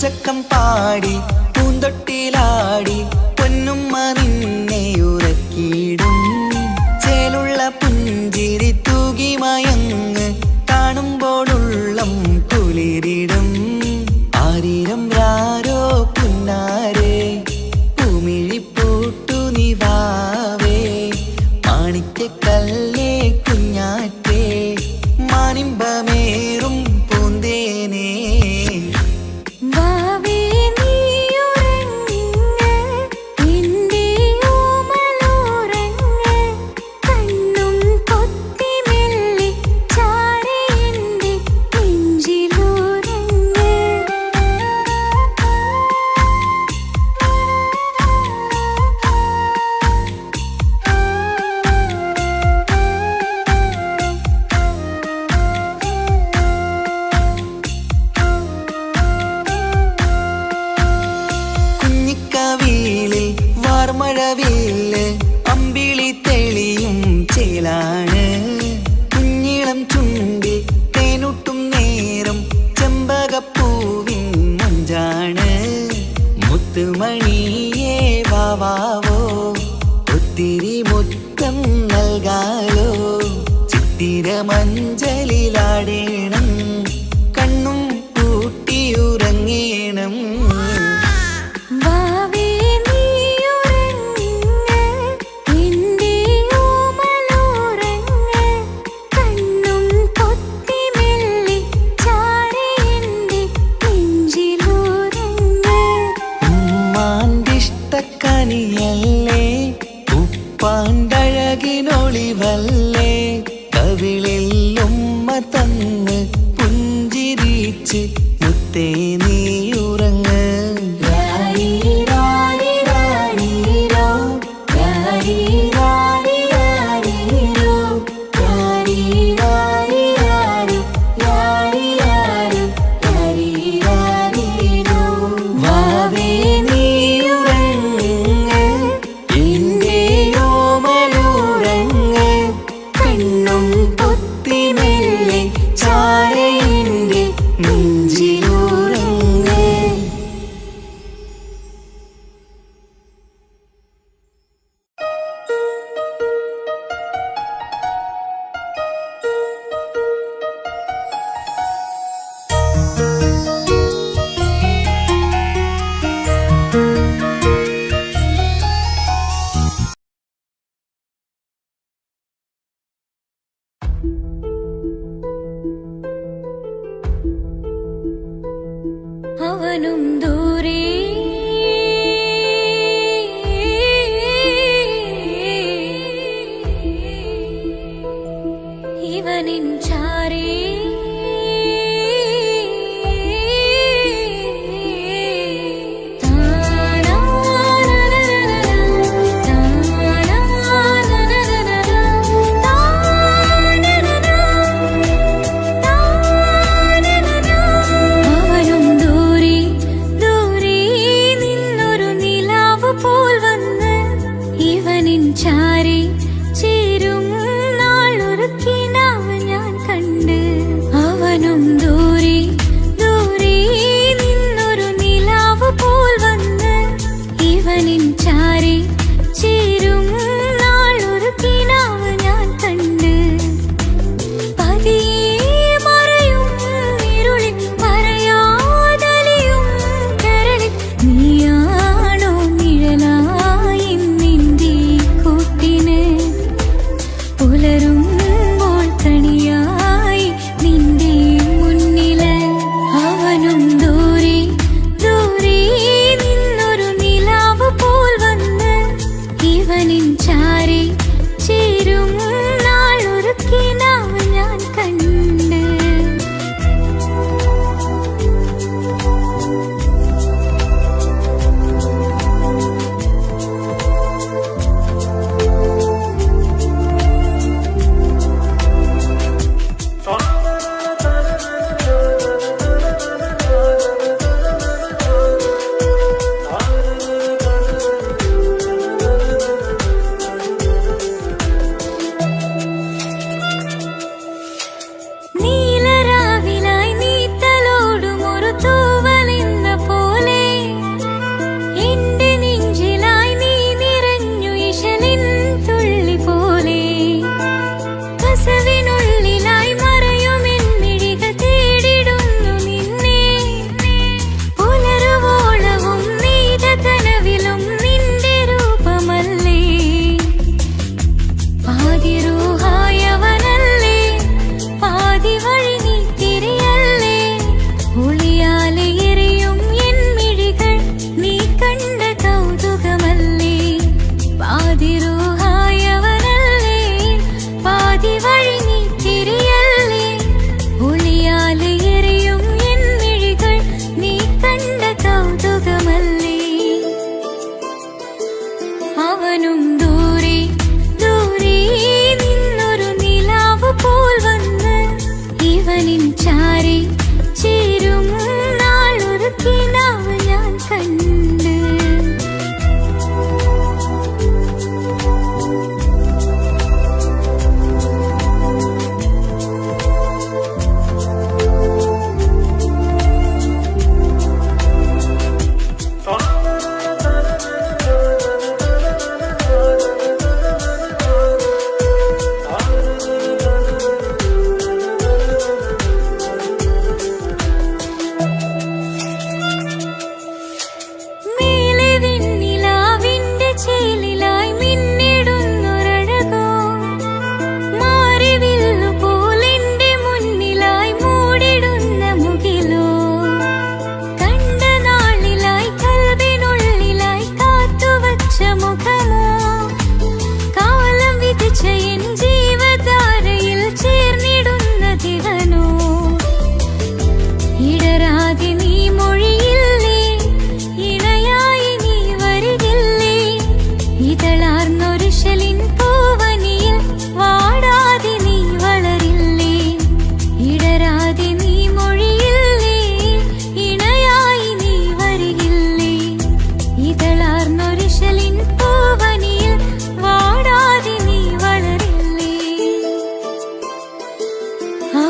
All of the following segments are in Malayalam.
ചക്കം പാടി പൂന്തൊട്ടിലാടി പൊന്നുമ്മ നിന്നെ ഉറക്കിയിടും. ചേലുള്ള പുഞ്ചിരി തൂകി മയങ്ങ് കാണുമ്പോഴുള്ളം കുളിരിടും. ആരീരം രാരോ പുന്നാരേ പൂമിഴിപ്പൂട്ടു നിവാവേ മാണിക്കക്കല്ലേ കുഞ്ഞാറ്റേ മാനിമ്പമേറും പൂന്തേനേ. മഴവില്ല് അമ്പിളി തെളിയും ചേലാണ്. കുഞ്ഞിളം ചുണ്ടിൽ തേനൂട്ടും നേരം ചെമ്പകപ്പൂവിൻ മഞ്ചാണ്. മുത്തുമണിയേ വാവാവോ ഒത്തിരി മുത്തം നൽകാലോ. ചിത്തിര മഞ്ചലിലാടേണം കണ്ണും പൂട്ടിയുറങ്ങേണം. കനിയല്ലേ ഉപ്പാണ്ടഴകിനൊളിവല്ലേ കവിളിൽ ഉമ്മ തന്ന് പുഞ്ചിരിച്ച് മുത്തേ നീ ഉറങ്ങ്. അവനും ദൂരെ ഇവനിൻ ചാരേ ചാരി ചേരും നാളൊരുക്കി വഴി നീ തിരിയല്ലേ ഒളിയാലെ എറിയും എൻ മിഴികൾ നീ കണ്ട കൗതുകമല്ലേ അവനും ദൂരെ ദൂരെ നിന്നൊരു നിലാവ് പോൽ വന്ന് ഇവനിൻ ചാരി ചേരും നാളൊരു കിനാവ് ഞാൻ കണ്ട്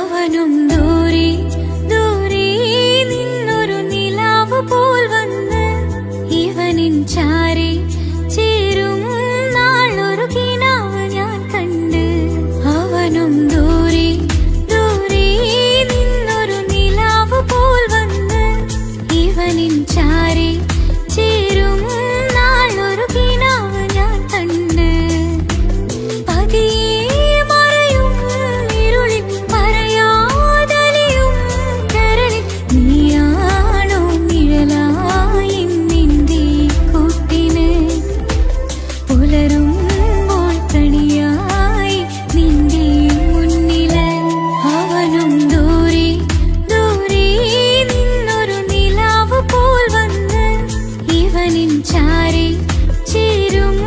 അവനും ദൂരെ ദൂരെ നിന്നൊരു നിലാവ് പോൽ വന്ന് ഇവനിൻ ചാരി ചേരും നാളൊരു കിനാവ് ഞാൻ കണ്ട് അവനും ദൂരെ ദൂരെ നിന്നൊരു നിലാവ് പോൽ വന്ന് ഇവനിൻ ചാരി ചേരും നാളൊരു കിനാവ് ഞാൻ കണ്ട് പതിയെ ചാരി ചേരും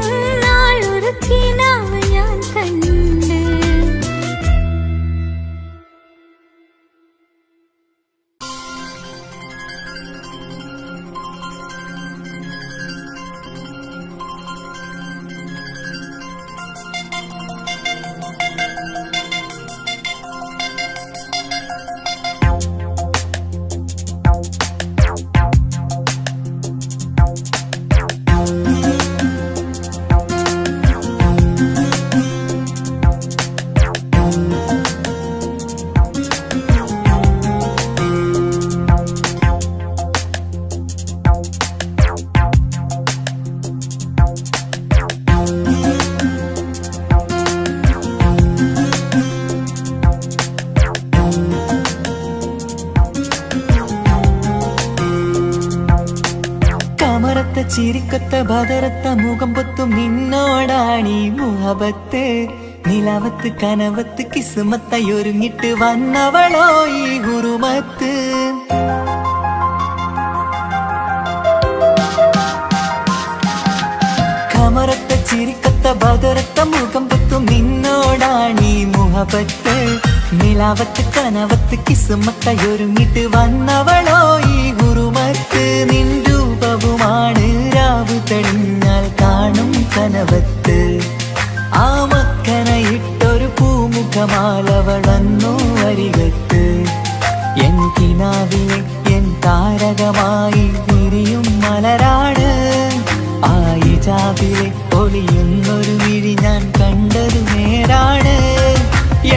നാളൊരു കിനാവ് ഞാൻ കണ്ട് ചിരിക്കൊത്ത ബദറത്ത മുഖം പൊത്തും നിന്നോടാണീ മുഹബത്ത് നിലവത്ത് കനവത്ത് കിസ്മത്തയൊരുങ്ങിട്ട് വന്നവളോ ഈ ഹുറുമത്ത് കമറത്ത ചിരിക്കൊത്ത ബദറത്ത മുഖം പൊത്തും നിന്നോടാണീ മുഹബത്ത് നിലവത്ത് കനവത്ത് കിസ്മത്തയൊരുങ്ങിട്ട് വന്നവളോ ഈ ഹുറുമത്ത് നിൻ രൂപവുമാണ് രാവ് തെളിഞ്ഞാൽ കാണും കനവത്ത് ആ മക്കനയിട്ടൊരു പൂമുഖമാലവളന്നു അരികത്ത് എൻ കിനാവിലെ എൻ താരകമായി വിരിയും മലരാണ് ആ ഇജാബിലെ ഒളിയുന്നൊരു വിഴി ഞാൻ കണ്ടതു നേരാണ്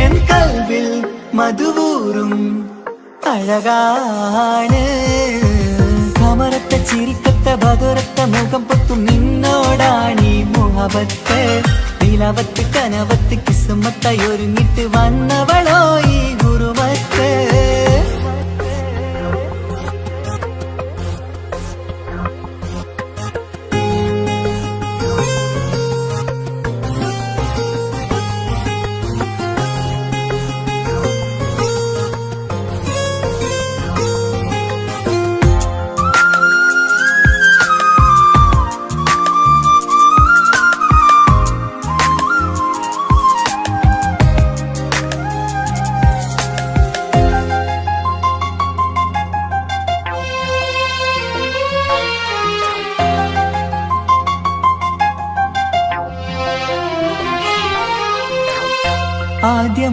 എൻ കൽവിൽ മധുവൂറും അഴകാണ് കമറത്ത ചിരിക്കത്ത ബദുരത്ത മുഖം പൊത്തും നിന്നോടാണീ മുഹബത്ത് നിലവത്ത് കനവത്ത് കിസ്മത്തയൊരുങ്ങിട്ട് വന്നവളോ ഈ ഗുരുമത്ത്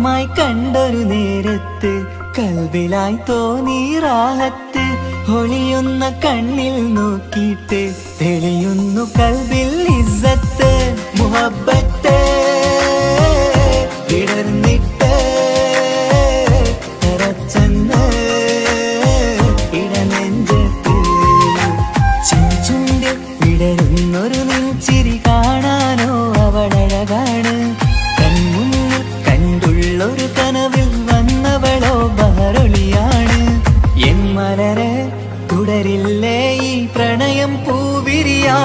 ആദ്യമായി കണ്ടൊരു നേരത്ത് കൽബിലായി തോന്നി റാഹത്ത്. ഒളിയുന്ന കണ്ണിൽ നോക്കിയിട്ട് തെളിയുന്നു കൽബിൽ ഇസ്സത്ത്. മുഹബ്ബത്ത് വിടർന്നിട്ട് തറച്ചെന്ന് ഇടനെഞ്ചത്ത്. ചെഞ്ചുണ്ടിൽ വിടരുന്നൊരു നെഞ്ചിരി കാണാനോ അവളഴകാണ്. കൺമുന്നിൽ കണ്ടുള്ളൊരു കനവിൽ വന്നവളോ ബഹറൊളിയാണ്. എൻ മലരെ തുടരില്ലേ ഈ പ്രണയം പൂവിരിയാ.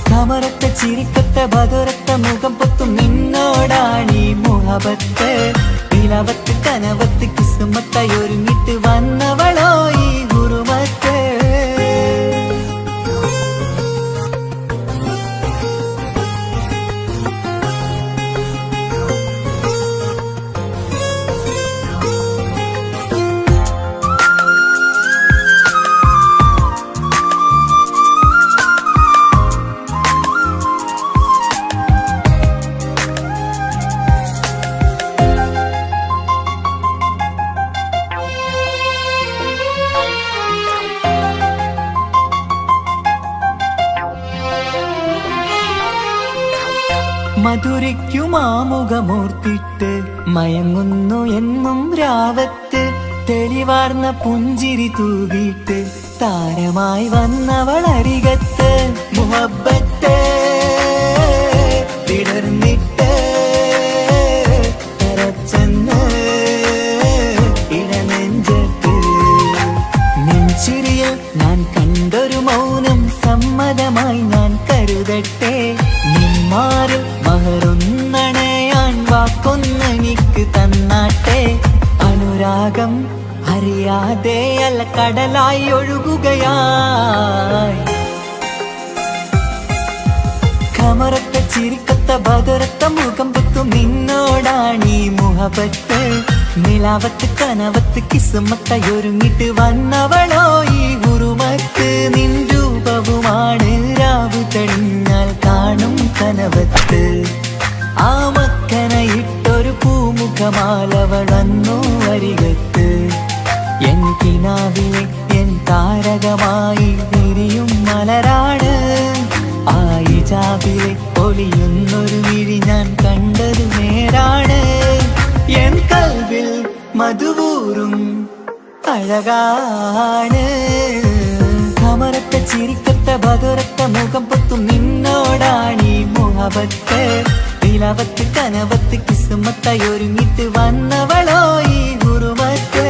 കമറത്ത ചിരിക്കത്ത ബദുരത്ത മുഖം പൊത്തും നിന്നോടാണീ മുഹബത്ത്. നിലവത്ത് കനവത്ത് കിസ്മത്തായി ഒരുങ്ങിട്ട് വന്നവളോ ഈ ഹുറുമത്ത്. മധുരയ്ക്കുമാമുഖമോർത്തിട്ട് മയങ്ങുന്നു എന്നും രാവത്ത്. തെളിവാർന്ന പുഞ്ചിരി തൂകിയിട്ട് താരമായി വന്നവളരികത്ത്. മുഹബ്ബത്ത് വിടർന്നിട്ട് തറച്ചെന്ന് ഇടനെഞ്ചത്ത്. നെഞ്ചിരിയിൽ ഞാൻ കണ്ടൊരു മൗനം സമ്മതമായി ഞാൻ കരുതട്ടെ. നിന്മാറിൽ മഹറൊന്നണയാൻ വാക്കൊന്നെനിക്ക് തന്നാട്ടെ. അനുരാഗം അറിയാതെ അല്ല കടലായി ഒഴുകുകയായി. കമറത്ത ചിരിക്കത്ത ബദുരത്ത മുഖം പൊത്തും നിന്നോടാണീ മുഹബത്ത്. നിലാവത്ത് കനവത്ത് കിസ്മത്തായി ഒരുങ്ങിട്ട് വന്നവളോ ഈ ഹുറുമത്ത്. നിൻ രൂപവുമാണ് രാവു തെളിഞ്ഞാൽ കാണും കനവത്ത്. ആ മക്കനയിട്ടൊരു പൂമുഖമാലവൾ വന്നു അരികത്ത്. എൻ കിനാവിലെ എൻ താരകമായി വിരിയും മലരാണ്. ആ ഇജാബിലെ ഒളിയുന്നൊരു വിഴി ഞാൻ കണ്ടതു നേരാണ്. എൻ കൽവിൽ മധുവൂറും അഴകാണ്. കമറത്ത ചിരിക്കത്ത ബദുരത്ത മുഖം പൊത്തും നിന്നോടാണീ മുഹബത്ത്. നിലവത്ത് കനവത്ത് കിസ്മത്തായി ഒരുങ്ങിട്ട് വന്നവളോ ഈ ഹുറുമത്ത്.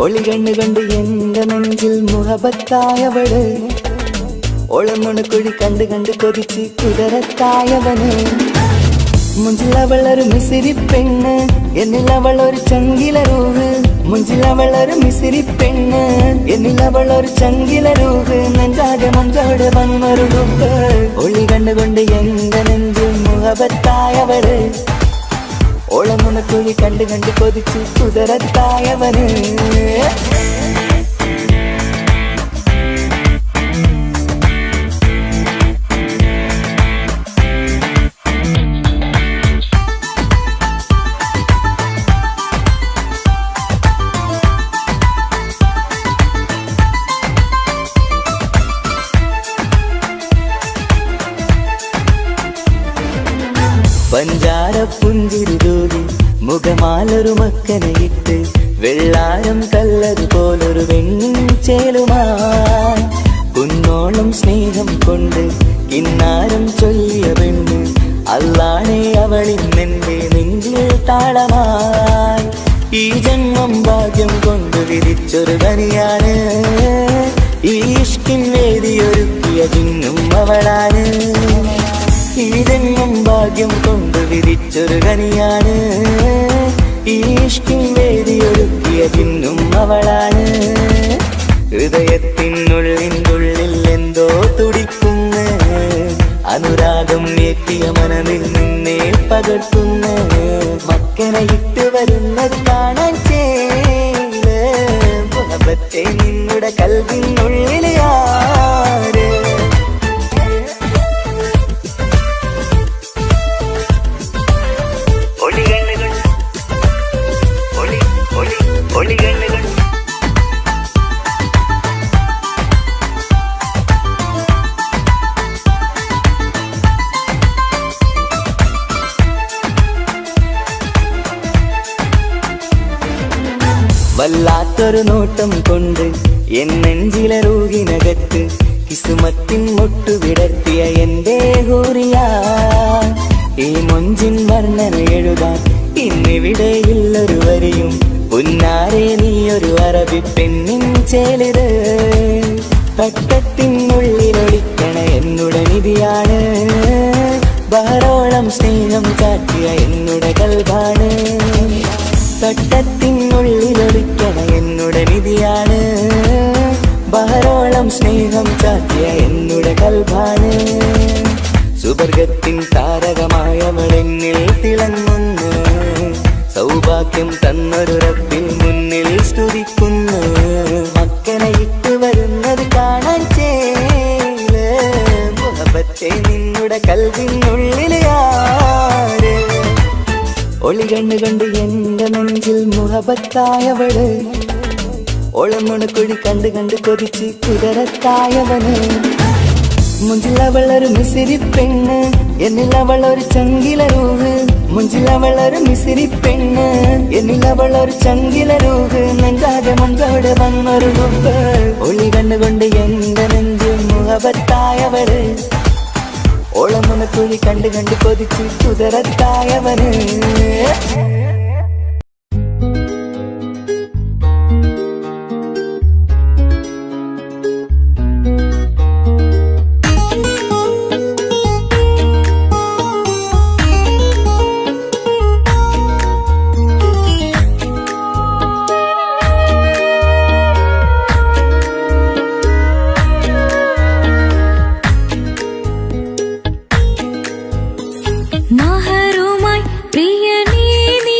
ഒളി കണ്ണു കണ്ട് എന്റെ നെഞ്ചിൽ മുഹബത്തായവള്. ഒളന്നുണക്കുഴി കണ്ട് കണ്ട് കൊതിച്ച് കുതിരത്തായവന്. മുഞ്ചിലവളൊരു മിസിരി പെണ്ണ് എന്നിലവളൊരു ചങ്കിലരൂഹ്. മുഞ്ചിലവളൊരു മിസിരി പെണ്ണ് എന്നിലവളൊരു ചങ്കിലരൂഹ്. നെഞ്ചാകെ മഞ്ചോട് വന്നൊരു ഡുബ്. ഒളി കണ്ടുകൊണ്ട് എന്റെ നെഞ്ചിൽ മുഹബത്തായവള്. ഓളമുണക്കുഴി കണ്ട് കണ്ട് കൊതിച്ച് കുതിരത്തായവന്. പഞ്ചാര പുഞ്ചിരി തൂകി മുഖമാലൊരു മക്കനയിട്ട്. വെള്ളാരം കല്ലതുപോലൊരു വെണ്ണിൻ ചേലുമായി. കുന്നോളം സ്നേഹം കൊണ്ട് കിന്നാരം ചൊല്ലിയ പെണ്ണ്. അല്ലാണേ അവളിന്നെന്റെ നെഞ്ചിൽ താളമായി. ഈ ജന്മം ഭാഗ്യം കൊണ്ട് വിധിച്ചൊരു കനിയാണ്. ഈ ഇഷ്കിൻ വേദിയൊരുക്കിയ ജിന്നും അവളാണ്. ഈ ജന്മം ഭാഗ്യം കൊണ്ട് വിധിച്ചൊരു കനിയാണ്. ഈ ഇഷ്കിൻ വേദിയൊരുക്കിയ തിന്നും അവളാണ്. ഹൃദയത്തിനുള്ളിൽ എന്തോ തുടിക്കുന്നു, അനുരാഗം ഏറ്റിയ മനമിൽ നിന്നെ പകർത്തുന്നു. മക്കനെ ഇട്ട് വരുന്നത് കാണാൻ ചേല് മുഹബത്തെ നിന്നുടെ കൽവിനുള്ളിൽ ആര്. വല്ലാത്തൊരു നോട്ടം കൊണ്ട് എൻ നെഞ്ചിലെ റൂഹിനകത്ത് കിസുമത്തിൻ മുട്ടു വിടർത്തിയ എന്റെ ഹൂറിയ. ഈ മൊഞ്ചിൻ വർണ്ണന എഴുതാൻ ഇന്നിവിടെയില്ലൊരു വരിയും. പുന്നാരെ നീയൊരു അറബി പെണ്ണിൻ ചേലിത്. തട്ടത്തിനുള്ളിലൊളിക്കണ എന്നുടെ നിധിയാണ്, ബഹറോളം സ്നേഹം കാട്ടിയ എന്നുടെ കൽബാണ്. തട്ടത്തിനുള്ളിലൊളിക്കണ എന്നുടെ നിധിയാണ്, ബഹറോളം സ്നേഹം കാട്ടിയ എന്നുടെ കൽബാണ്. സുവർഗത്തിൻ താരകമായവളെന്നിൽ തിളങ്ങുന്നു, സൗഭാഗ്യം തന്നൊരു റബ്ബിൽ മുന്നിൽ സ്തുതിക്കുന്നു. മക്കനെ ഇട്ട് വരുന്നത് കാണാൻ ചേല് മുഹബത്തെ നിന്നുടെ കൽവിനുള്ളിൽ ആര്. ഒളികണ്ണ് കണ്ട് എന്റെ നെഞ്ചിൽ മുഹബത്തായവള്, ഒളമുണക്കുഴി കണ്ട് കണ്ട് കൊതിച്ച് കുതിരത്തായവന്. മുഞ്ചിലവളൊരു മിസിരി പെണ്ണ്, എന്നിലവളൊരു ചങ്കില രൂഹ്. മുഞ്ചിലവളൊരു മിസിരി പെണ്ണ്, എന്നിലവളൊരു ചങ്കില രൂഹ്. നെഞ്ചാകെ മുൻപോടെ വന്നൊരു മുമ്പ്, ഒളി കണ്ണുകൊണ്ട് എന്റെ നെഞ്ചിൽ മുഹബത്തായവള്, ഓളമുണക്കുഴി കണ്ട് കണ്ട് കൊതിച്ച് കുതിരത്തായവന്. മഹറുമായി പ്രിയനേ നീ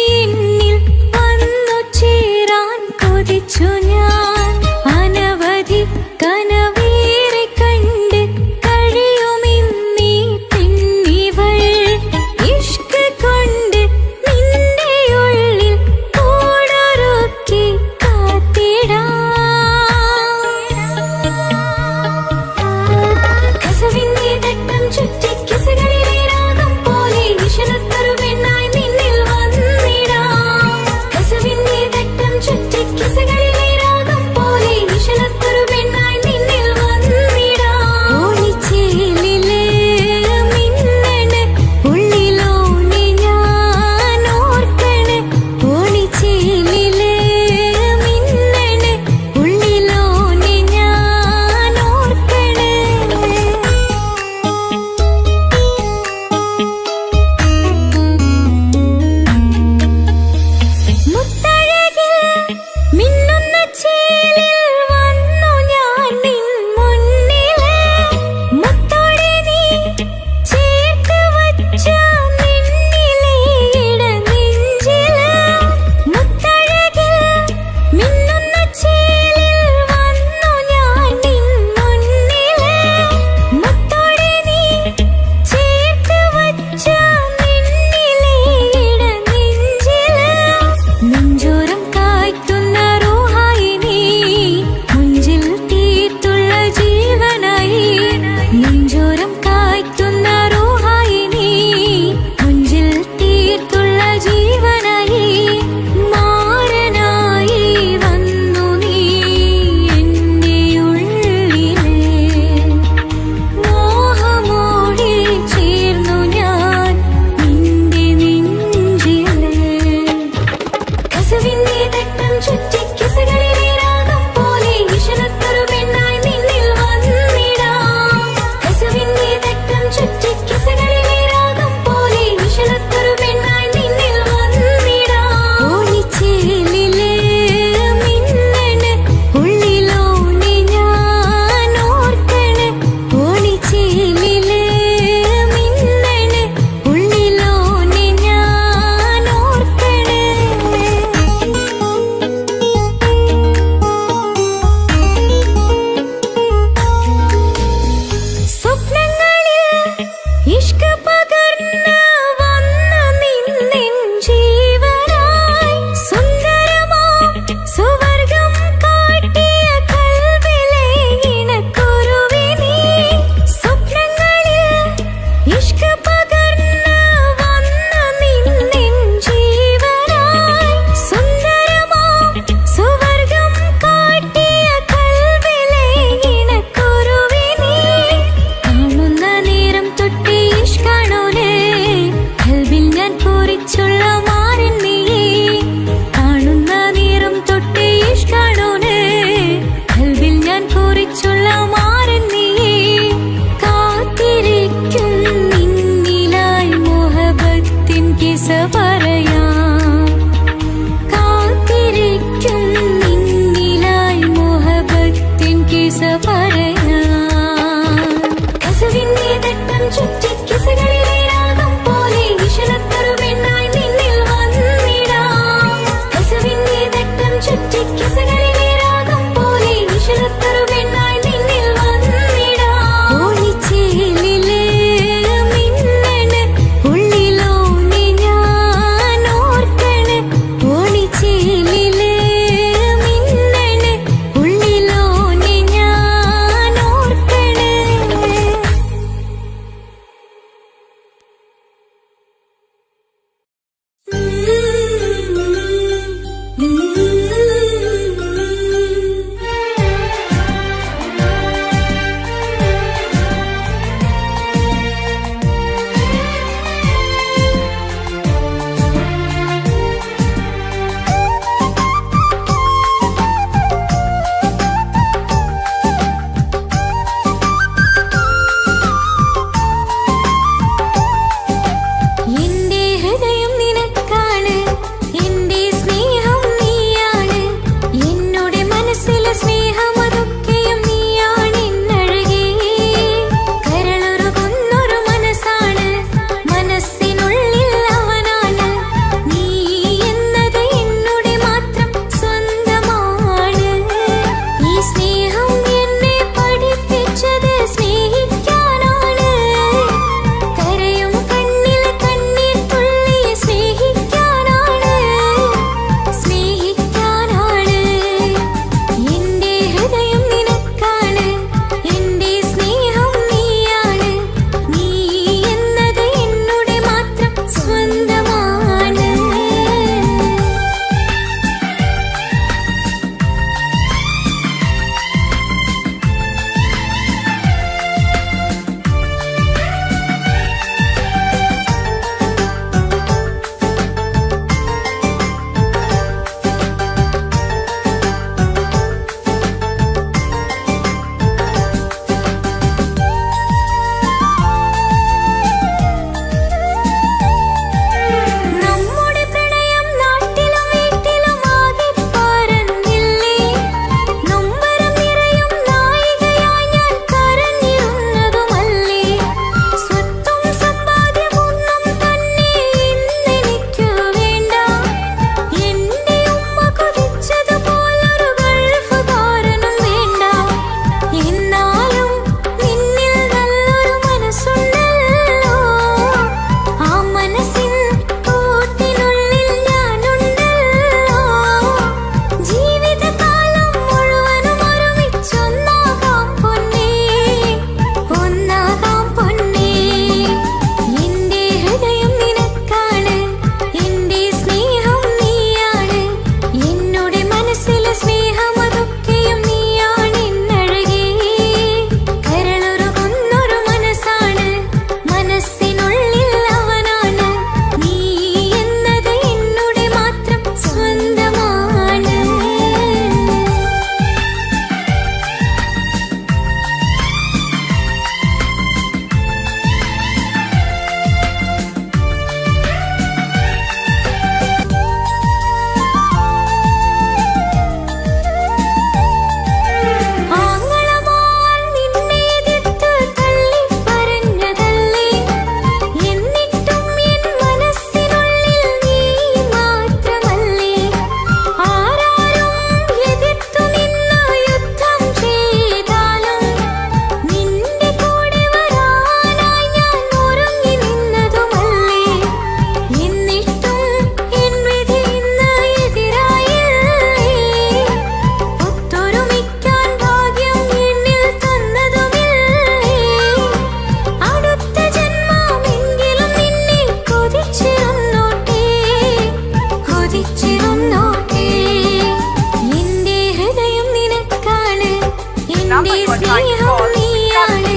എന്റെ സ്നേഹം നീയാണ്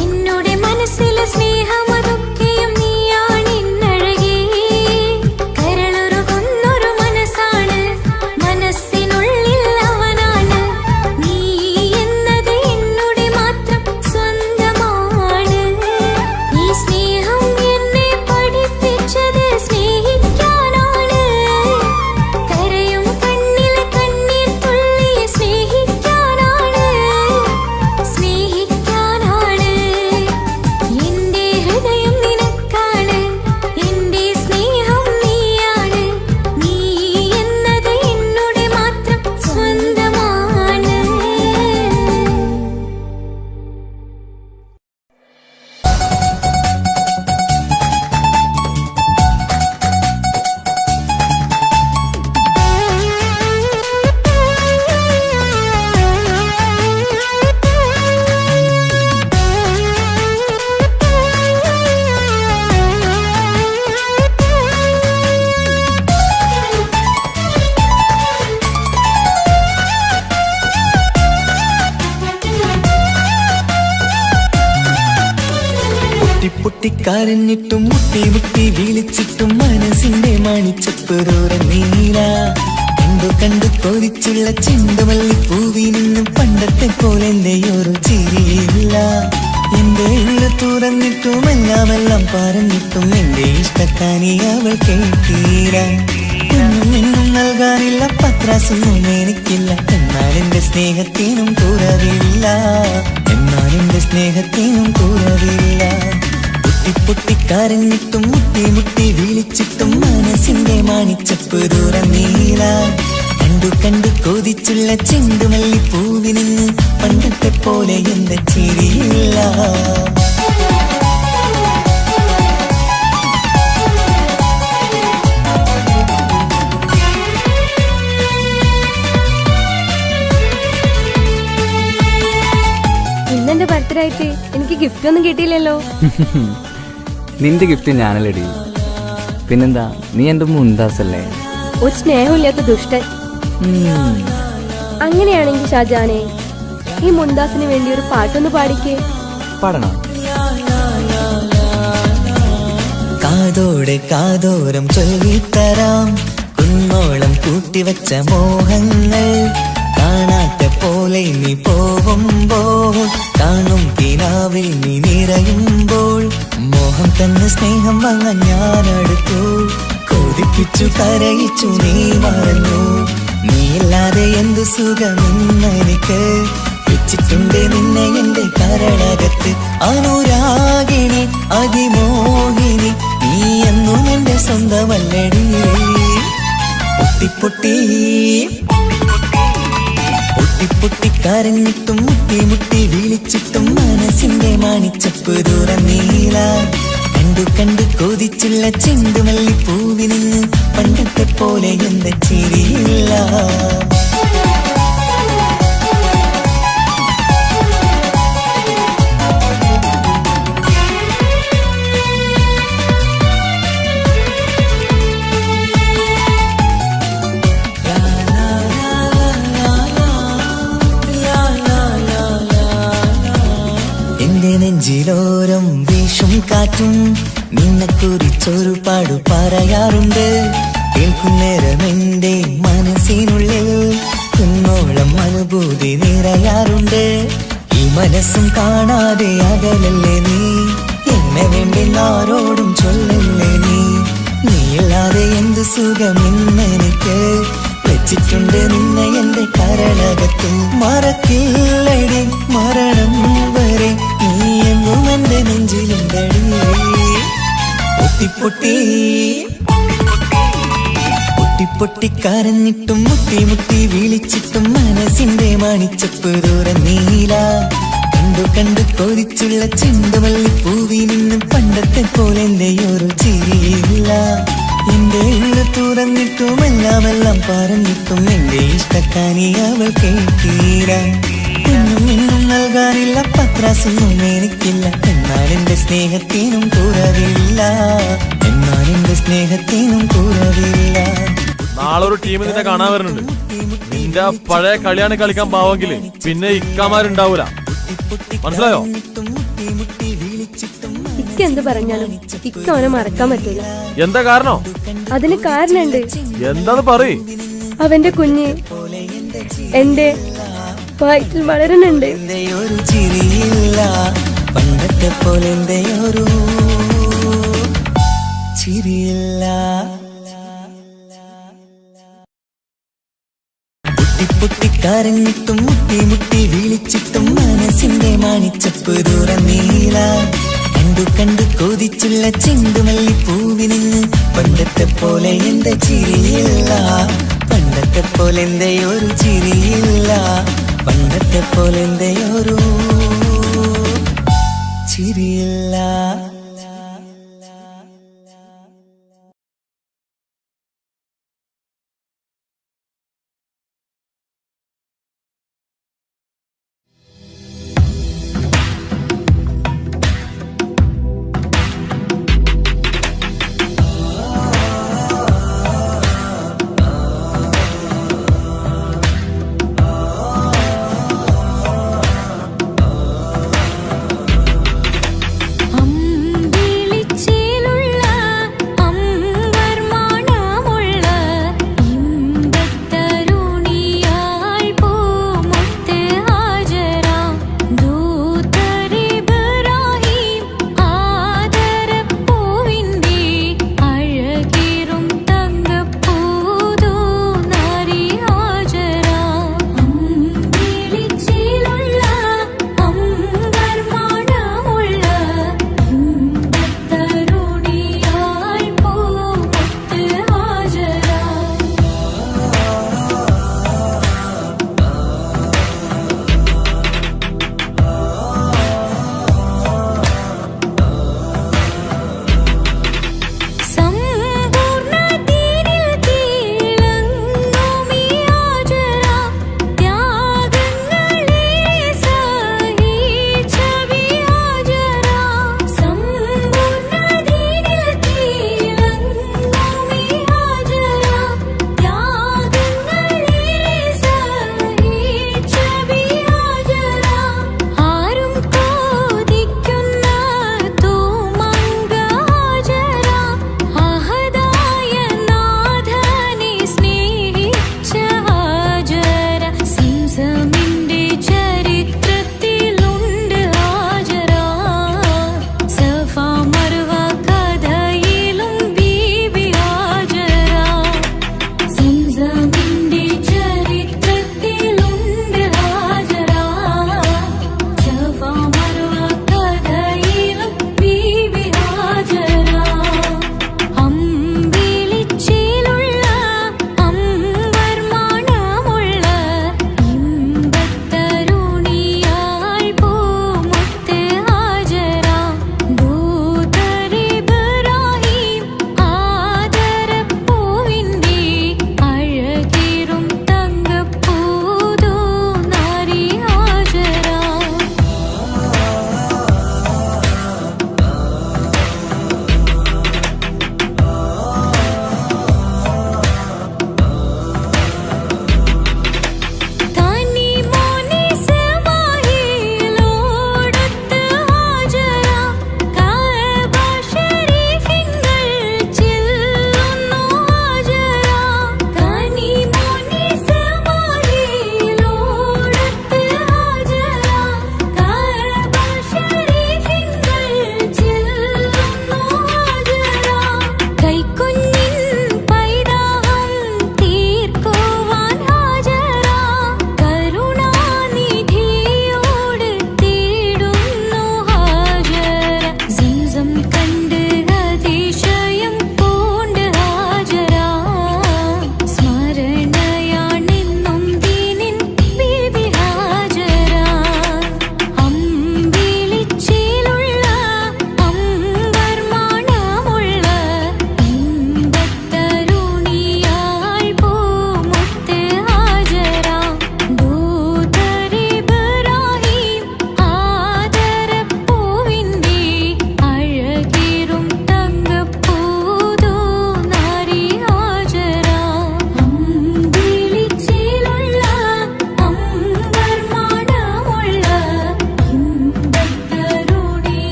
എന്നുടെ മനസ്സിലെ സ്നേഹം അതൊക്കെയും നീയാണ് എന്നഴകേ കരളുരുകുന്നൊരു മനസ്സാണ് മനസ്സിനുള്ളിൽ അവനാണ് നീ എന്നത് എന്നുടെ മാത്രം സ്വന്തമാണ് ഈ സ്നേഹം എന്നെ പഠിപ്പിച്ചത് സ്നേഹിക്കാനാണ് കരയും കണ്ണിലെ കണ്ണീർ തുള്ളിയെ സ്നേഹിക്കാനാണ് എന്റെ ഹൃദയം നിനക്കാണ് എന്റെ സ്നേഹം നീയാണ് നീ എന്നത് എന്നുടെ മാത്രം സ്വന്തമാണ്. പൊട്ടിക്കരഞ്ഞിട്ടും മുട്ടി മുട്ടി വിളിച്ചിട്ടും മനസ്സിന്റെ മണിച്ചപ്പുറോര നീല കണ്ടു കൊതിച്ചുള്ള ചെണ്ടുമല്ലി പൂവിൽ നിന്നും പണ്ടത്തെ പോലെ എന്റെ ഒരു ചിരിയില്ല എന്റെ ഉള്ളു തുറന്നിട്ടും എല്ലാം പറഞ്ഞിട്ടും എന്റെ ഇഷ്ടക്കാനി അവൾ കേട്ടീര ഒന്നും നൽകാനില്ല പത്രാസൊന്നും എനിക്കില്ല എന്നാൽ എന്റെ സ്നേഹത്തിനും കുറവില്ല പൊട്ടിക്കരഞ്ഞിട്ടും മുട്ടി മുട്ടി വിളിച്ചിട്ടും മനസ്സിന്റെ മാണിച്ചപ്പ് ദൂരം നീല കണ്ടു കൊതിച്ചുള്ള ചെണ്ടുമല്ലി പൂവിൽ നിന്ന് പണ്ടത്തെ പോലെ എന്റെ ചിരിയില്ല. ഇന്നെന്റെ ബർത്ത്ഡേ ആയിട്ട് എനിക്ക് ഗിഫ്റ്റ് ഒന്നും കിട്ടിയില്ലല്ലോ. നിന്റെ ഗിഫ്റ്റ് ഞാനല്ലടി, പിന്നെന്താ, നീ എന്റെ മുന്താസല്ലേ. ഒരു സ്നേഹമില്ലാത്ത ദുഷ്ടൻ. അങ്ങനെയാണെങ്കിൽ ഷാജാനെ, ഈ മുന്താസിന് വേണ്ടി ഒരു പാട്ടൊന്ന് പാടിക്കേ. പാടണം. കാതോടെ കാതോരം ചൊല്ലിത്തരാം കുന്നോളം കൂട്ടിവച്ച മോഹങ്ങൾ കാണാത്ത പോലെ നീ പോവുമ്പോൾ കാണും കിനാവിൽ നീ നിറയുമ്പോൾ മോഹം തന്നെ സ്നേഹം വാങ്ങാൻ ഞാനടുത്തു കൊതിപ്പിച്ചു കരയിച്ചു നീ മറന്നു നീയില്ലാതെ എന്തു സുഖമെന്നെനിക്ക് വെച്ചിട്ടുണ്ട് നിന്നെ എന്റെ കരളകത്ത് അനുരാഗിണി അതിമോഹിനി നീ എന്നും എന്റെ സ്വന്തമല്ലടി. പൊട്ടിക്കരഞ്ഞിട്ടും മുട്ടി മുട്ടി വിളിച്ചിട്ടും മനസ്സിന്റെ മാണിച്ചപ്പ് ദൂരം നീല കണ്ടു കൊതിച്ചുള്ള ചെണ്ടുമല്ലി പൂവിൽ നിന്ന് പണ്ടത്തെ പോലെ എന്റെ ചിരിയില്ല. എന്റെ നെഞ്ചിലോരം വീശും കാറ്റും നിന്നെക്കുറിച്ചൊരു പാടു പറയാറുണ്ട് കേൾക്കുന്നേരം എന്റെ മനസ്സിനുള്ളിൽ കുന്നോളം അനുഭൂതി നിറയാറുണ്ട് ഈ മനസ്സും കാണാതെ അകലല്ലേ നീ എന്നെ വേണ്ടി ആരോടും ചൊല്ലല്ലേ നീയില്ലാതെ എന്ത് സുഖമെന്നെനിക്ക് വെച്ചിട്ടുണ്ട് നിന്നെ എന്റെ കരളകത്ത് മറക്കില്ലടി മരണം വരെ നീ എന്നും എന്റെ നെഞ്ചിലുണ്ടടി. പൊട്ടിക്കരഞ്ഞിട്ടും മുട്ടി മുട്ടി വിളിച്ചിട്ടും മനസ്സിന്റെ മാണിച്ചപ്പ് ദൂരം നീല കണ്ടു കൊതിച്ചുള്ള ചെണ്ടുമല്ലി പൂവിൽ നിന്നും പണ്ടത്തെ പോലെ എന്റെ ഒരു ചിരിയില്ല എന്റെ ഉള്ളു തുറന്നിട്ടും എല്ലാം പറഞ്ഞിട്ടും എന്റെ ഇഷ്ടക്കാനി അവൾ കേട്ടീര ഒന്നും നൽകാനില്ല പത്രാസൊന്നും എനിക്കില്ല എന്നാൽ എന്റെ സ്നേഹത്തിനും കുറവില്ല നാളെ ഒരു ടീം നിന്നെ കാണാൻ വരുന്നുണ്ട്. നിന്നെ നിന്റെ പഴയ കളിയാണ് കളിക്കാൻ പാവെങ്കില് പിന്നെ ഇക്കാമാരുണ്ടാവൂല. മനസ്സിലായോ? ഇക്ക എന്ത് പറഞ്ഞാലും ഇക്ക അവനെ മറക്കാൻ പറ്റൂല. എന്താ കാരണം? അതിന് കാരണുണ്ട്. എന്താന്ന് പറയ്. അവന്റെ കുഞ്ഞ് എന്റെ വയറ്റിൽ വളരുന്നുണ്ട്. ഒരു ചിരിയില്ല പണ്ടത്തെ പോലെ ഒരു ചിരിയില്ല. പൊട്ടിപ്പൊട്ടിക്കാരഞ്ഞിട്ടും മുട്ടി മുട്ടി വിളിച്ചിട്ടും മനസ്സിന്റെ മാണിച്ചപ്പ് തുറന്നീല. കണ്ടു കണ്ടു കൊതിച്ചുള്ള ചെണ്ടുമല്ലി പൂവിനിന്ന് പണ്ടത്തെ പോലെ എന്റെ ചിരിയില്ല. പണ്ടത്തെ പോലെ ഒരു ചിരിയില്ല. പണ്ടത്തെ പോലെ ഒരു ചിരിയില്ല. അമ്മ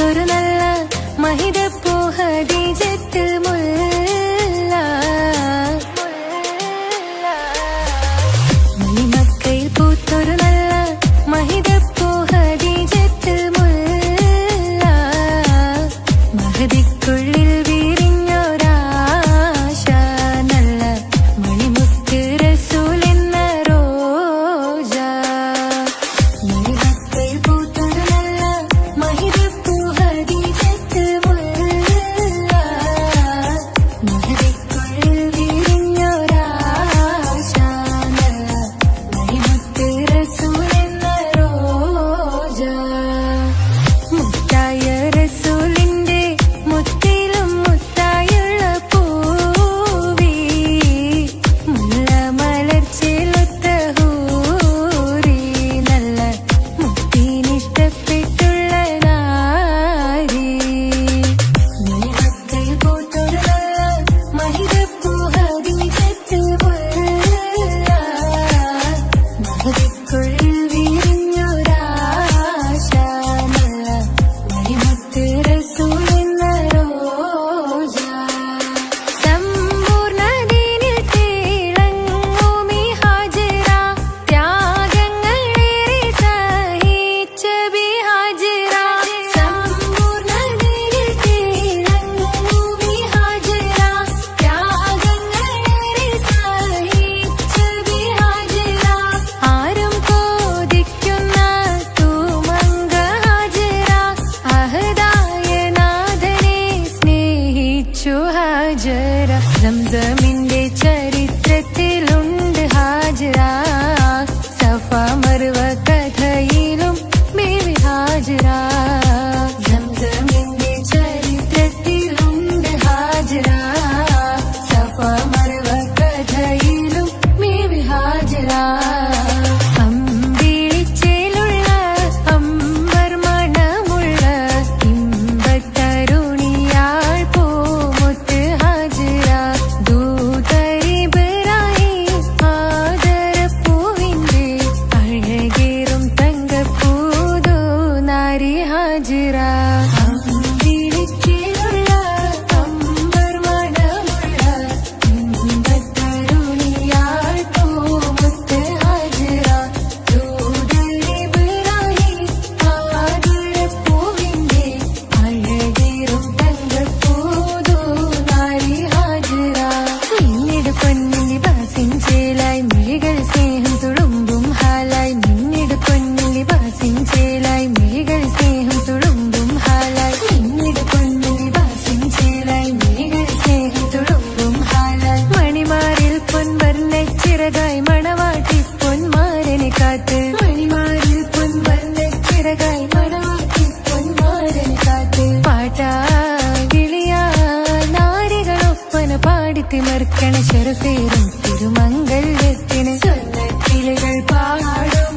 പൂത്തൊരു നല്ല മഹിതപ്പൂ ഹദീജത്ത് മുല്ല മണിമക്കയിൽ പൂത്തൊരു നല്ല മഹിതപ്പൂ ഹദീജത്ത് മുല്ല മഹദിക്കുള്ളിൽ വിരിഞ്ഞൊരാശ നല്ല മണിമുത്ത് റസൂൽ എന്ന റോജ മണിമക്കയിൽ പൂത്തൊരു നല്ല മഹിതപ്പൂ ഹദീജത്ത് മുല്ല മഹദിക്കുള്ളിൽ വിരിഞ്ഞൊരാശ നല്ല മണിമുത്ത് റസൂൽ എന്ന റോജ മുത്തായ റസൂലിന്റെ മുത്തിലും മുത്തായുള്ള പൂവി മുല്ല മലർച്ചയിലൊത്ത ഹൂറി നല്ല മുത്തിനിഷ്ടപ്പെട്ടുള്ള നാരി മണിമക്കയിൽ പൂത്തൊരു നല്ല മഹിതപ്പൂ ഹദീജത്ത് മുല്ല മഹദിക്കുള്ളിൽ വിരിഞ്ഞൊരാശ നല്ല മണിമുത്ത് റസൂൽ എന്ന റോജ സമ്പൂർണ്ണദീനിൽ തിളങ്ങുമീ ഹാജിറ ത്യാഗങ്ങളേറെ സഹിച്ച ബിഹാജിറ സമ്പൂർണ്ണദീനിൽ തിളങ്ങുമീ ഹാജിറ ത്യാഗങ്ങളേറെ സഹിച്ച ബിഹാജിറ ആരും കോതിക്കുന്ന തൂമങ്ക ഹാജിറ അഹദായ നാഥനെ സ്നേഹിച്ചു ഹാജറ സംസമിന്റെ ചരിത്രത്തിലുണ്ട് ഹാജറ സഫ മർവ കഥയിലും ബീവി ഹാജറ സംസമിന്റെ ചരിത്രത്തിലുണ്ട് ഹാജറ സഫ മർവ കഥയിലും ബീവി ഹാജറ അമ്പിളിച്ചേലുള്ള അമ്പർ മണമുള്ള ഇമ്പത്തരുണിയാൾ പൂമുത്ത് ഹാജറ ദൂതരിബറായി ആദരപ്പൂവിന്റെ അഴകേറും തങ്കപ്പൂതോ നാരി ഹാജറ അമ്പിളിച്ചേലുള്ള അമ്പർ മണമുള്ള ഇമ്പത്തരുണിയാൾ പൂമുത്ത് ഹാജറ ദൂതരിബറായി ആദരപ്പൂവിന്റെ അഴകേറും തങ്കപ്പൂതോ നാരി ഹാജറ മിന്നിട് പൊന്നിലി ബാസിൻ ചേലായി മിഴികൾ സ്നേഹം തുളുമ്പും ഹാലായി മിന്നിട് പൊന്നിലി ബാസിൻ ചേലായി മിഴികൾ സ്നേഹം തുളുമ്പും ഹാലായി മിന്നിട് പൊന്നിലി ബാസിൻ ചേലായി മിഴികൾ സ്നേഹം തുളുമ്പും ഹാലായി മണിമാരിൽ പൊൻവർണ്ണ ചിറകായി മണവാട്ടി പൊന്മാരനെ കാത്ത് മണിമാരിൽ പൊൻവർണ്ണ ചിറകായി മണവാട്ടി പൊന്മാരനെ കാത്ത് പാട്ടായി വിളിയാ നാരികളൊപ്പന പാടിത്തിമർക്കണ ശരഫേറും തിരുമംഗല്യത്തിന് സ്വർണ്ണക്കിളികൾ പാടും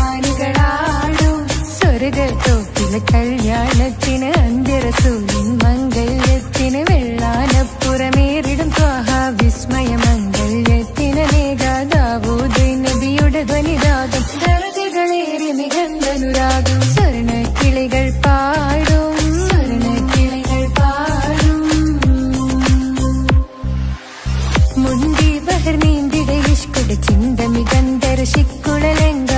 സ്വർഗപുരാണികളാടും സ്വർഗത്തോപ്പിലെ കല്യാണത്തിന് അന്ത്യറസൂലിൻ മംഗല്യത്തിന് വെള്ളാനപ്പുറമേറിടും ത്വാഹ വിസ്മയ മംഗല്യത്തിന് നേകാദാവൂദ് നബിയുടെ ധ്വനിരാഗം ദർജകളേറി മികന്തനുരാഗം സ്വർണ്ണക്കിളികൾ പാടും സ്വർണ്ണക്കിളികൾ പാടും മുണ്ടി ബഹർ നീന്തിടെ ഇഷ്കുടെ ചിന്ത മികന്തര ശിക്കുളലെങ്ക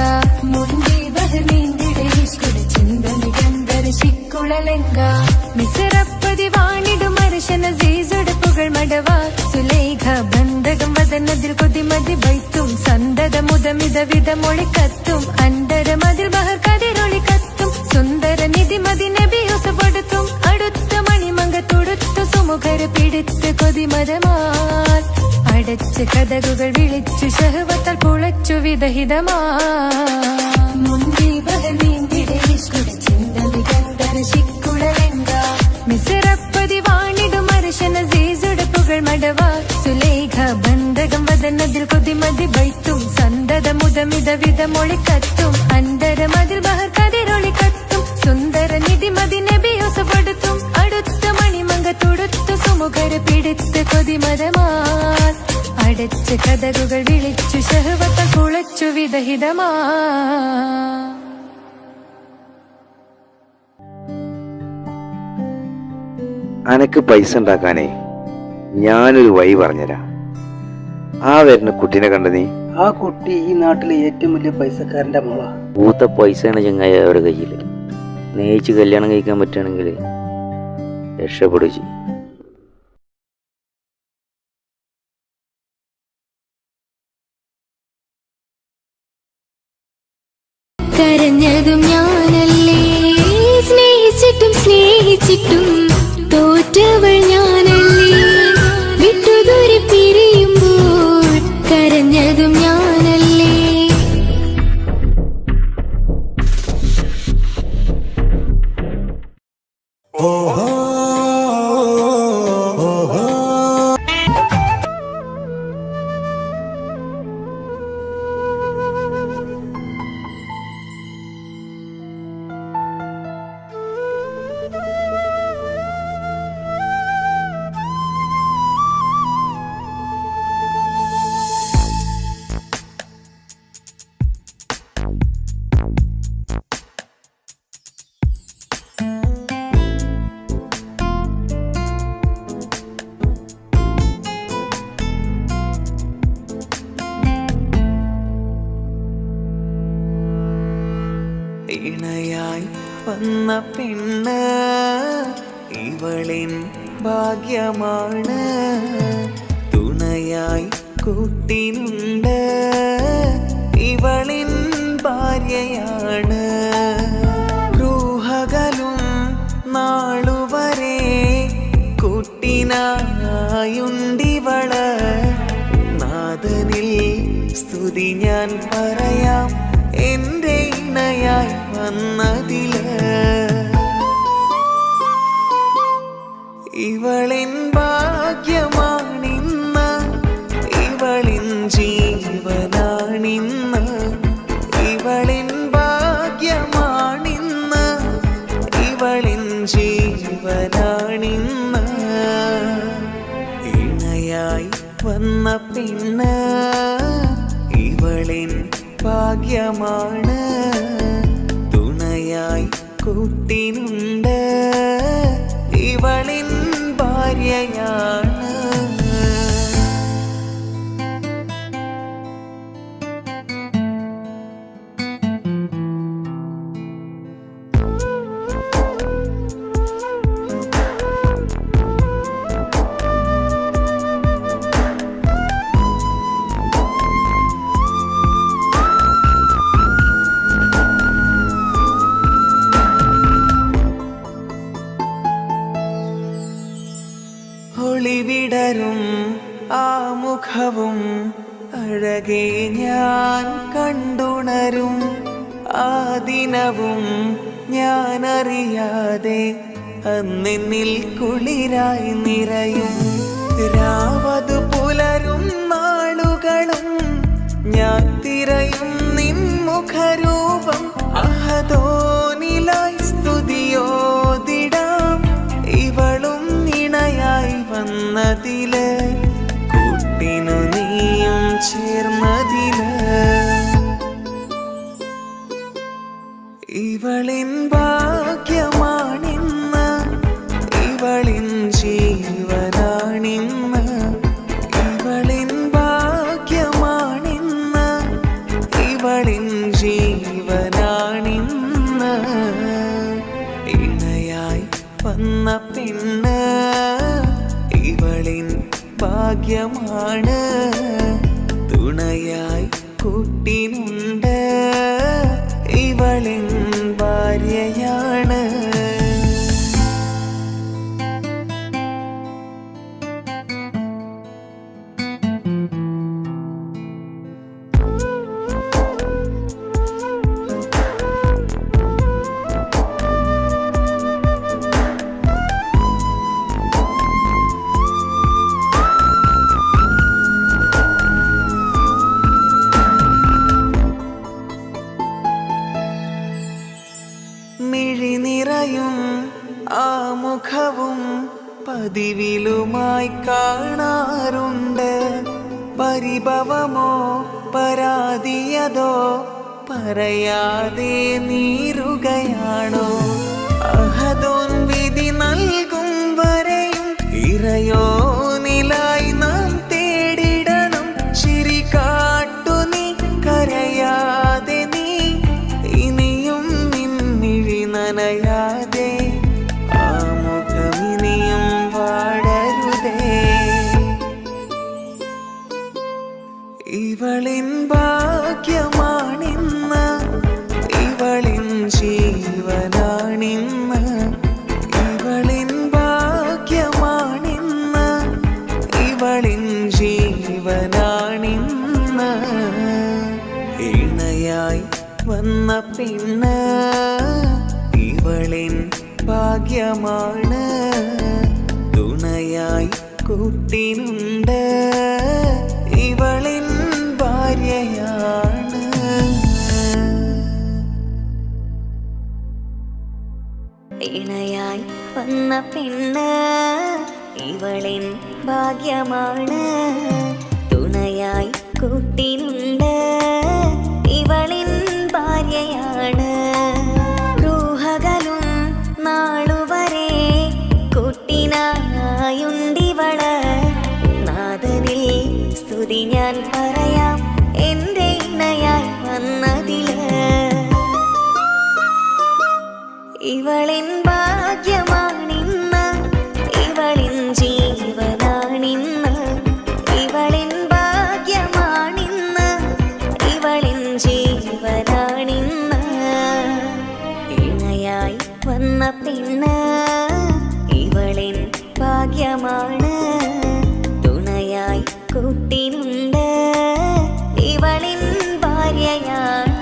മുണ്ടി ബഹർ നീന്തിടെ ഇഷ്കുടെ ചിന്ത മികന്തര ശിക്കുളലെങ്ക മിസറപ്പതി വാണിടും അർശന സീസുടെ പുകൾ മടവാ സുലേഖ ബന്ധകം വദനതിൽ കൊതിമതി ബൈത്തും സന്തത മുതമിത വിധമൊളി കത്തും അന്തരമതിൽ ബഹർ കതിരൊളി കത്തും സുന്ദര നിധിമതി നബി യൂസഫെടുത്തും അടുത്ത മണിമങ്ക തൊടുത്തു സുമുഖര് പിടിത്ത് കൊതിമതമാൽ അടച്ച് കഥകുകൾ വിളിച്ചു ശഹവത്താൽ പുളച്ചു വിദഹിതമാ മുന്തി ബഹർ നീന്തിടെ ഇഷ്കുടെ ചിന്ത മികന്തര ശിക്കുളലെങ്ക മിസറപ്പതി വാണിടും അർശന സീസുടെ പുകൾ മടവാ സുലേഖ ബന്ധകം വദനതിൽ കൊതിമതി ബൈത്തും സന്തത മുതമിത വിധമൊളി കത്തും അന്തരമതിൽ ബഹർ കതിരൊളി കത്തും സുന്ദര നിധിമതി നബി യൂസഫെടുത്തും അടുത്ത മണിമങ്ക തൊടുത്തു സുമുഖര് പിടിത്ത് കൊതിമതമാൽ അടച്ച് കഥകുകൾ വിളിച്ചു ശഹവത്താൽ കുളച്ചു വിദഹിതമാ അനക്ക് പൈസ ഉണ്ടാക്കാനേ ഞാനൊരു വഴി പറഞ്ഞുതരാം. ആ വരുന്ന കുട്ടീനെ കണ്ട നീ? ആ കുട്ടി ഈ നാട്ടിലെ ഏറ്റവും വലിയ പൈസക്കാരന്റെ മോളാ. പൂത്ത പൈസയാണ് ചങ്ങായി അവരുടെ കയ്യിൽ. സ്നേഹിച്ച് കല്യാണം കഴിക്കാൻ പറ്റുകയാണെങ്കിൽ രക്ഷപ്പെടുകയും ചെയ്യും. കരഞ്ഞതും ഞാനല്ലേ, സ്നേഹിച്ചിട്ടും സ്നേഹിച്ചിട്ടും തോറ്റവൾ ഞാനല്ലേ, വിട്ടുദൂരെ പിരിയുമ്പോൾ കരഞ്ഞതും ഞാനല്ലേ. ഇണയായി വന്ന പെണ്ണ് ഇവളിൻ ഭാഗ്യമാണ്, തുണയായി കൂട്ടിനുണ്ട് ഇവളിൻ ഭാര്യയാണ്. റൂഹകലും നാളുവരെ കൂട്ടിനായുണ്ടിവള്, നാഥനിൽ സ്തുതി ഞാൻ പറയാം എന്റെ ഇണയായി വന്നതില്. ഇവളിൻ ഭാഗ്യമാണിന്ന്, ഇവളിൻ ജീവനാണിന്ന്, ഇവളിൻ ഭാഗ്യമാണിന്ന്, ഇവളിൻ ജീവനാണിന്ന്. ഇണയായി വന്ന പെണ്ണ് ഇവളിൻ ഭാഗ്യമാണ്, തുണയായി കൂട്ടിനുണ്ട് ഇവളിൻ ഭാര്യയാണ്. ഒളിവിടരും ആ മുഖവും അഴകെ ഞാൻ കണ്ടുണരും, ആ ദിനവും ഞാനറിയാതെ അന്നെന്നിൽ കുളിരായി നിറയും. രാവതു പുലരും നാളുകളും ഞാൻ തിരയും നിൻ മുഖരൂപം, അഹദോനിലായി സ്തുതിയോതിടാം ഇവളും ഇണയായി വന്നതില്, കൂട്ടിനു നീയും ചേർന്നതില്. ഇവളിൻ ഭാഗ്യമാണിന്ന്, ഇവളിൻ ജീവനാണിന്ന്, ഇവളിൻ ഭാഗ്യമാണിന്ന്, ഇവളിൻ ജീവനാണിന്ന്. ഇണയായി വന്ന പെണ്ണ് ഇവളിൻ ഭാഗ്യമാണ്, തുണയായി കൂട്ടിനുണ്ട് ഇവളിൻ ഭാര്യയാണ്. മിഴിനിറയും ആ മുഖവും പതിവിലുമായി കാണാറുണ്ട്, പരിഭവമോ പരാതിയതോ പറയാതെ നീറുകയാണോ, അഹദോൻ വിധി നൽകും വരെ ഇറയോനിലായി നാം തേടിടണം ചിരി കാട്ടു നീ കരയാതെ നീ ഇനിയും നിൻമിഴി നനയാതെ ആ മുഖമിനിയും വാടരുതേ ഇവളിൻ ഭാഗ്യമാണിന്ന് ഇവളിൻ ജീവനാണിന്ന് ഇവളിൻ ഭാഗ്യമാണിന്ന് ഇവളിൻ ജീവനാണിന്ന് ഇണയായി വന്ന പെണ്ണ് ഇവളിൻ ഭാഗ്യമാണ് തുണയായി കൂട്ടിനുണ്ട് ഇവളിൻ ഭാര്യയാണ് ഇണയായി വന്ന പെണ്ണ് ഇവളിൻ ഭാഗ്യമാണ് തുണയായി കൂട്ടിനുണ്ട് ഇവളിൻ ഭാര്യയാണ് റൂഹകളും നാളുവരെ കൂട്ടിനായുണ്ടിവള് നാദനിൽ സ്തുതി ഞാൻ പറയാം എൻ്റെ ഇണയായി വന്നതില് ഇവളിൻ ഭാഗ്യമാണിന്ന് ഇവളിൻ ജീവനാണിന്ന് ഇവളിൻ ഭാഗ്യമാണിന്ന് ഇവളിൻ ജീവനാണിന്ന് ഇണയായി വന്ന പെണ്ണ് ഇവളിൻ ഭാഗ്യമാണ് തുണയായി കൂട്ടിനുണ്ട് ഇവളിൻ ഭാര്യയാണ്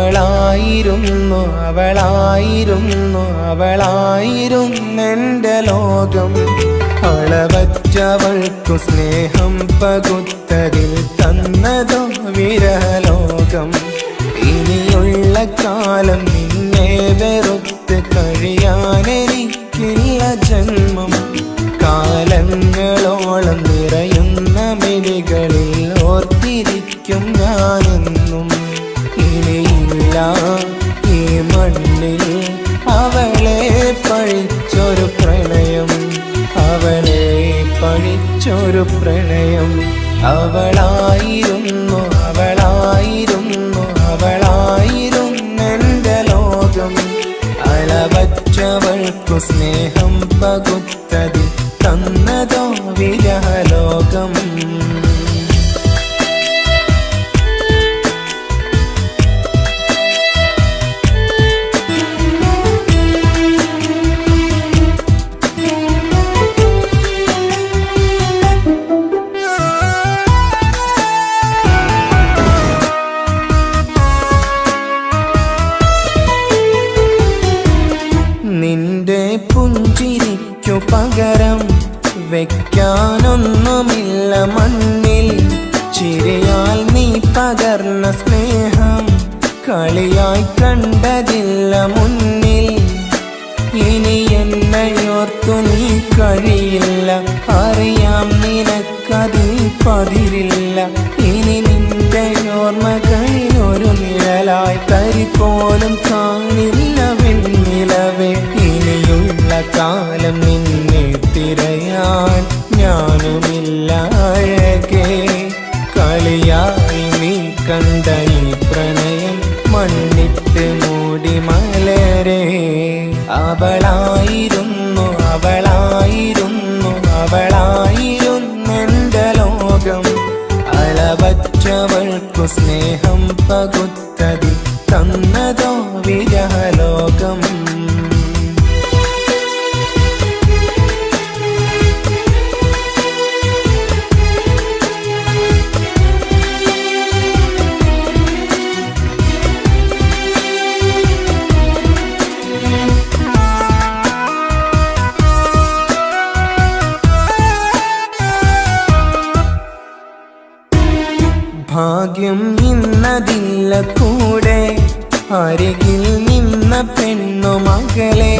അവളായിരുന്നു അവളായിരുന്നു അവളായിരുന്നെൻ്റെ ലോകം അളവറ്റവൾക്കു സ്നേഹം പകുത്തതിൽ തന്നതോ വിരലോകം ഇനിയുള്ള കാലം നിന്നെ വെറുത്ത് കഴിയാനെനിക്കില്ല ജന്മം കാലങ്ങളോളം നിറയുന്ന മിഴികളിൽ ഓർത്തിരിക്കും ഞാനെന്നും ഇനിയില്ല ഈ മണ്ണിൽ അവളെ പഴിച്ചൊരു പ്രണയം അവളെ പഴിച്ചൊരു പ്രണയം അവളായിരുന്നു അവളായിരുന്നു അവളായിരുന്നെൻ്റെ ലോകം അളവറ്റവൾക്കു സ്നേഹം പകുത്തതിൽ തന്നതോ വിരഹലോകം നിന്റെ പുഞ്ചിരിക്കു പകരം വെക്കാനൊന്നുമില്ല മണ്ണിൽ ചിരിയാൽ നീ പകർന്ന സ്നേഹം കളിയായി കണ്ടതില്ല മുന്നിൽ ഇനി എന്നയോർത്തു നീ കഴിയില്ല അറിയാം നിനക്കതിൽ പതിരില്ല ഇനി നിന്റെ ഓർമ്മകളിലൊരു നിഴലായി കരി പോലും കാണില്ല വെണ്ണിലവേ ഇനിയുള്ള കാലം നിന്നെ തിരയാൻ ഞാനുമില്ല അഴകേ കളിയായി നീ കണ്ട ഈ പ്രണയം മണ്ണിട്ട് മൂടി മലരേ അവളായിരുന്നു അവളായിരുന്നു അവളായിരുന്നെൻ്റെ ലോകം അളവറ്റവൾക്കു സ്നേഹം പകുത്തതിൽ തന്നതോ വിരഹലോകം ഭാഗ്യം ഇന്നതില്ല കൂടെ, അരികിൽ നിന്ന പെണ്ണു മകളെ.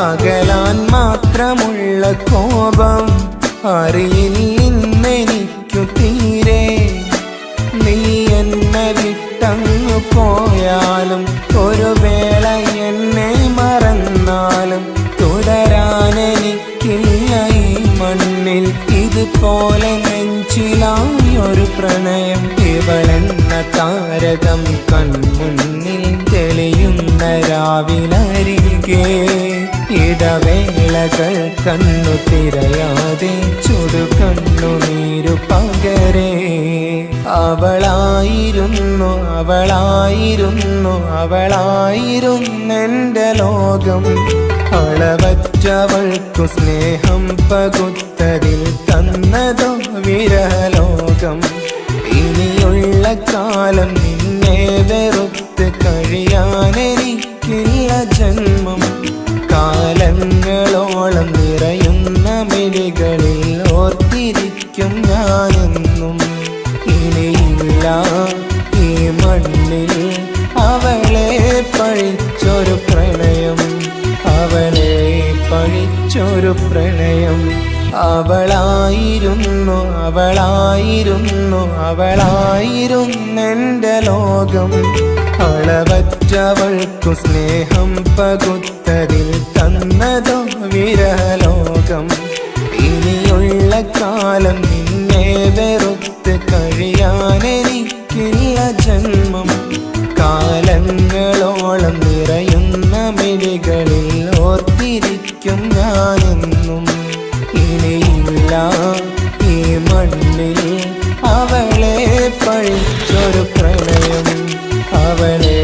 അകലാൻ മാത്രമുള്ള കോപം അറിയില്ലെനിക്കു തീരെ. നീ എന്നെ വിട്ടങ്ങു പോയാലും ഒരു വേള എന്നെ മറന്നാലും തുടരാനെനിക്കില്ല ഈ മണ്ണിൽ. ഇതുപോലെ നെഞ്ചിലായൊരു പ്രണയം, ഇവളെന്ന താരകം കൺമുന്നിൽ തെളിയുന്ന രാവിലരികെ. ഇടവേളകൾ കണ്ണു തിരയാതെ ചുടുകണ്ണുനീരു പകരേ. അവളായിരുന്നു അവളായിരുന്നു അവളായിരുന്നെൻ്റെ ലോകം. അളവറ്റവൾക്കു സ്നേഹം പകുത്തതിൽ തന്നതോ വിരലോകം. ഇനിയുള്ള കാലം നിന്നെ വെറുത്ത് കഴിയാനെനിക്കില്ല ജന്മം. കാലങ്ങളോളം നിറയുന്ന മിഴികളിൽ ഓർത്തിരിക്കും ഞാനെന്നും. ഇനിയില്ല ഈ മണ്ണിൽ അവളെ പഴിച്ചൊരു പ്രണയം, അവളെ പഴിച്ചൊരു പ്രണയം. അവളായിരുന്നു അവളായിരുന്നു അവളായിരുന്നെൻ്റെ ലോകം. അളവറ്റവൾക്കു സ്നേഹം പകുത്തതിൽ തന്നതോ വിരലോകം. ഇനിയുള്ള കാലം നിന്നെ വെറുത്ത് കഴിയാനെനിക്കില്ല ജന്മം. കാലങ്ങളോളം നിറയുന്ന മിഴികളിൽ ഓർത്തിരിക്കും ഞാനെന്നും. ഇനിയില്ല ഈ മണ്ണിൽ അവളെ പഴിച്ചൊരു പ്രണയം, അവളെ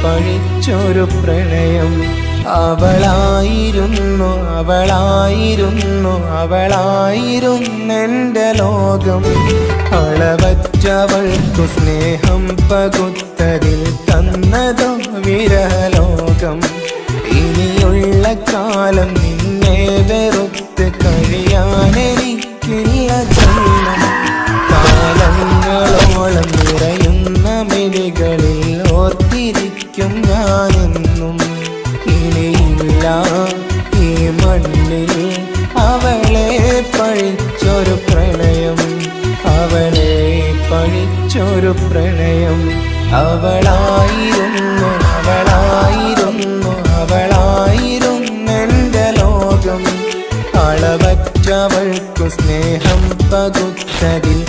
പഴിച്ചൊരു പ്രണയം. അവളായിരുന്നു അവളായിരുന്നു അവളായിരുന്നെൻ്റെ ലോകം. അളവറ്റവൾക്കു സ്നേഹം പകുത്തതിൽ തന്നതോ വിരലോകം. ഇനിയുള്ള കാലം നിന്നെ വെറുത്ത് കഴിയാനെനിക്കില്ല ജന്മം. കാലങ്ങളോളം നിറയുന്ന മിഴികളിൽ ഓർത്തിരിക്കും ഞാനെന്നും. ഇനിയില്ല ഈ മണ്ണിൽ അവളെ പഴിച്ചൊരു പ്രണയം, അവളെ പഴിച്ചൊരു പ്രണയം. അവളായിരുന്നു അവളായിരുന്നു അവളായിരുന്നെൻ്റെ ലോകം. അളവറ്റവൾക്കു സ്നേഹം പകുത്തതിൽ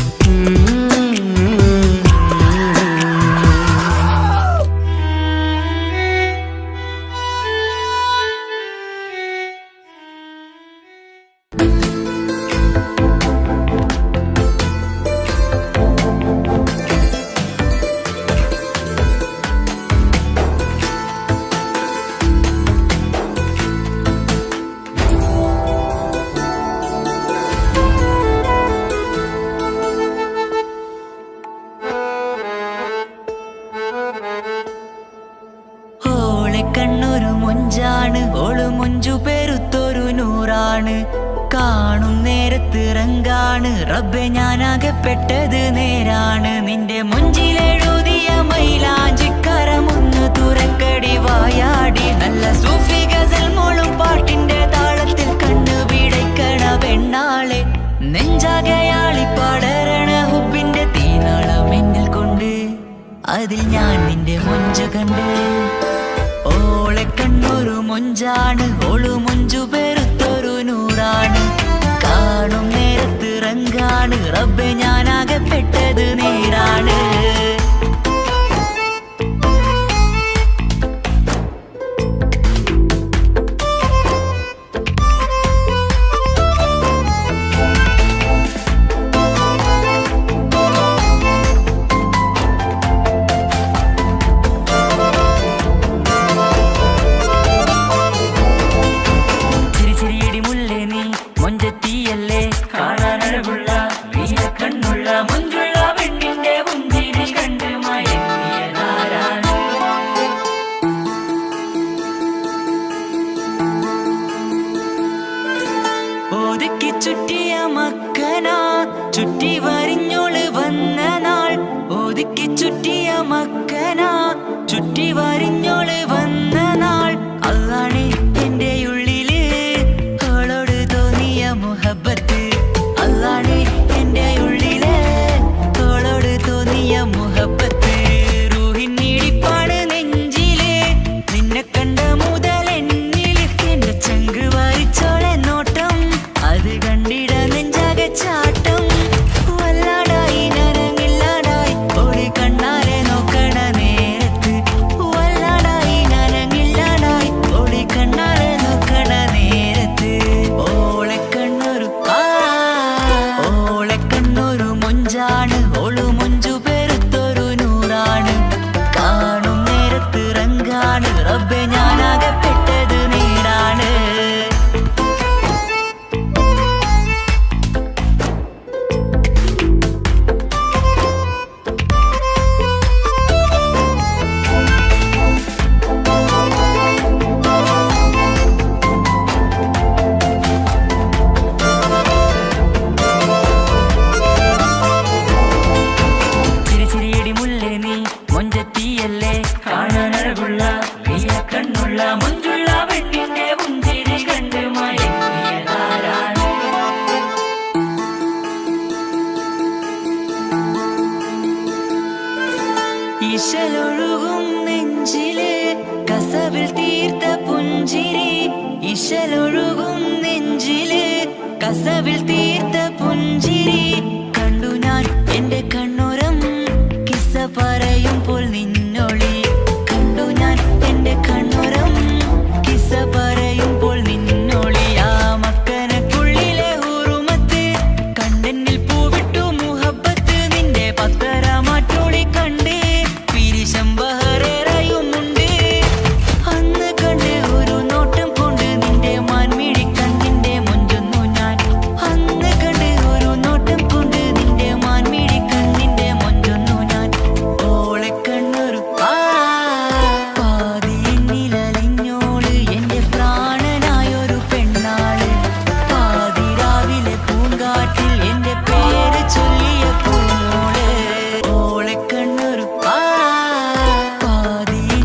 കണ്ണൊരു മൊഞ്ചാണ്, ഓള് മൊഞ്ചു പെരുത്തൊരു നൂറാണ്. കാണും നേരത്ത് റങ്കാണ്, റബ്ബെ ഞാനാകപ്പെട്ടത് നേരാണ്. നിന്റെ മൊഞ്ചിലെഴുതിയ മൈലാഞ്ചിക്കരമൊന്ന് തുറക്കടി വായാടി. നല്ല സൂഫി ഗസൽ മോളും പാട്ടിന്റെ താളത്തിൽ കണ്ണു പിടയ്ക്കണ പെണ്ണാളെ. നെഞ്ചാകയാളി പടരണ ഹുബിന്റെ തീനാളം എന്നിൽ കൊണ്ട്, അതിൽ ഞാൻ നിന്റെ മൊഞ്ചു കണ്ട്. ഓളെ കണ്ണൊരു മൊഞ്ചാണ്, ഓളു മൊഞ്ചു പെരുത്തൊരു നൂറാണ്. കാണും നേരത്ത് റങ്കാണ്, റബ്ബെ ഞാനാകപ്പെട്ടത് നേരാണ്. ചുറ്റിയ മക്കന ചുറ്റി വരിഞ്ഞോള് വന്ന നാൾ, ഒതുക്കി ചുറ്റിയ മക്കന ചുറ്റി വരിഞ്ഞോള് വന്ന നാൾ അതാണ് എന്റെ ഉള്ളില് അവളോട് തോന്നിയ മുഹബത്ത് അതാണ് എന്റെ ഉള്ളില് അവളോട് തോന്നിയ മുഹബത്ത് റൂഹിന്നിടിപ്പാണ് നെഞ്ചില് നിന്നെ കണ്ട മുതൽ എന്നില് എന്റെ ചങ്ക് വാരിച്ചോളെ നോട്ടം അത് കണ്ടിട നെഞ്ചാകെ ചാട്ടം വല്ലാടായി നനങ്ങില്ലാടായി ഓടി കണ്ണാരെ നോക്കണ നേരത്ത് വല്ലാടായി നനങ്ങില്ലാടായി ഓടി കണ്ണാരെ നോക്കണ നേരത്ത് ഓളെ കണ്ണൊരു മൊഞ്ചാണ് ഓളു മൊഞ്ചു പെരുത്തൊരു നൂറാണ് കാണും നേരത്ത് റങ്കാണ് റബ്ബെ ഞാനാകപ്പെട്ടത് നേരാണ് ചിരി ചിരിയടി മുല്ലേ നീ മൊഞ്ചത്തിയല്ലേ കാണാനഴകുള്ള നീയ കണ്ണുള്ള മൊഞ്ചുള്ള പെണ്ണിന്റെ പുഞ്ചിരി കണ്ട് മയങ്ങിയതാരാണ് ഇശലൊഴുകും നെഞ്ചില് കസവിൽ തീർത്ത പുഞ്ചിരി ഇശലൊഴുകും നെഞ്ചില് കസവിൽ തീർത്ത പുഞ്ചിരി കണ്ടു ഞാൻ എന്റെ കണ്ണുരം കിസ്സ പറയുമ്പോൾ നിന്നൊളി കണ്ടു ഞാൻ എന്റെ കണ്ണുരം കിസ്സ പറയുമ്പോൾ നിന്നൊളി ആ മക്കനക്കുള്ളിലെ ഹുറുമത്ത് കണ്ണെന്നിൽ പൂവിട്ടു മുഹബത്ത് നിന്റെ പത്തര മാറ്റോളി കണ്ട് പിരിശം ബഹറേറയുമുണ്ട് അന്ന് കണ്ട് ഒരു നോട്ടം കൊണ്ട് നിന്റെ മാൻമിഴി കണ്ണിന്റെ മൊഞ്ചൊന്നു ഞാൻ അന്ന് കണ്ട് ഒരു നോട്ടം കൊണ്ട് നിന്റെ മാൻമിഴി കണ്ണിന്റെ മൊഞ്ചൊന്നു ഞാൻ ഓളെ കണ്ണൊരു പാതിയെന്നിലലിഞ്ഞോള് എന്റെ പ്രാണനായൊരു പെണ്ണാള് പാതിരാവിലെ പൂങ്കാട്ടിൽ എന്റെ പേര് ചൊല്ലിയ പൂമോള് ഓളെ കണ്ണൊരു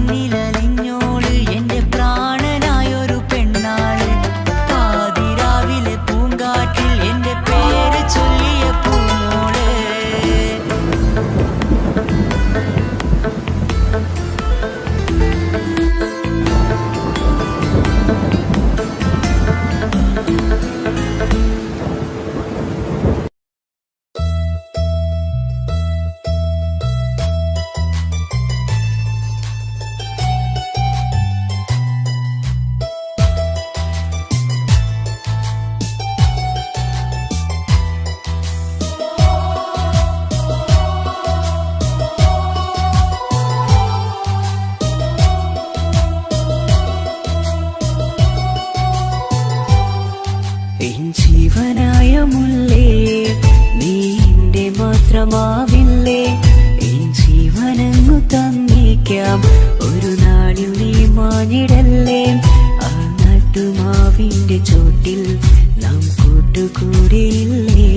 പാതിയെന്നിലലിഞ്ഞോള് എന്റെ പ്രാണനായൊരു പെണ്ണാള് പാതിരാവിലെ പൂങ്കാട്ടിൽ എന്റെ പേര് ചൊല്ലിയ പൂമോള് എൻ ജീവനായ മുല്ലേ നീ എന്റെ മാത്രമാവില്ലേ എൻ ജീവനങ്ങു തന്നേക്കാം ഒരു നാളിൽ നീ മാഞ്ഞിടല്ലേ ആ നാട്ടുമാവിന്റെ ചോട്ടിൽ നാം കൂട്ടുകൂടിയില്ലേ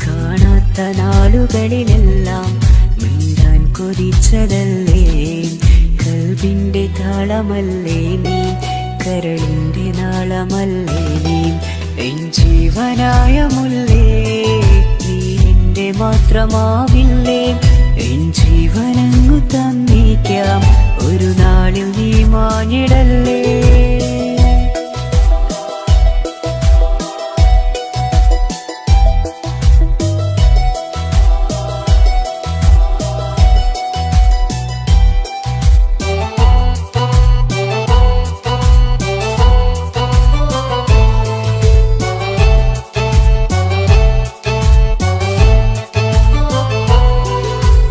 കാണാത്ത നാളുകളിലെല്ലാം മിണ്ടാൻ കൊതിച്ചതല്ലേ കൽവിന്റെ താളമല്ലേ നീ കരളിന്റെ നാളമല്ലേ നീ എൻ ജീവനായ മുല്ലേ നീ എന്റെ മാത്രമാവില്ലേ എൻ ജീവനങ്ങു തന്നേക്കാം ഒരു നാളിൽ നീ മാഞ്ഞിടല്ലേ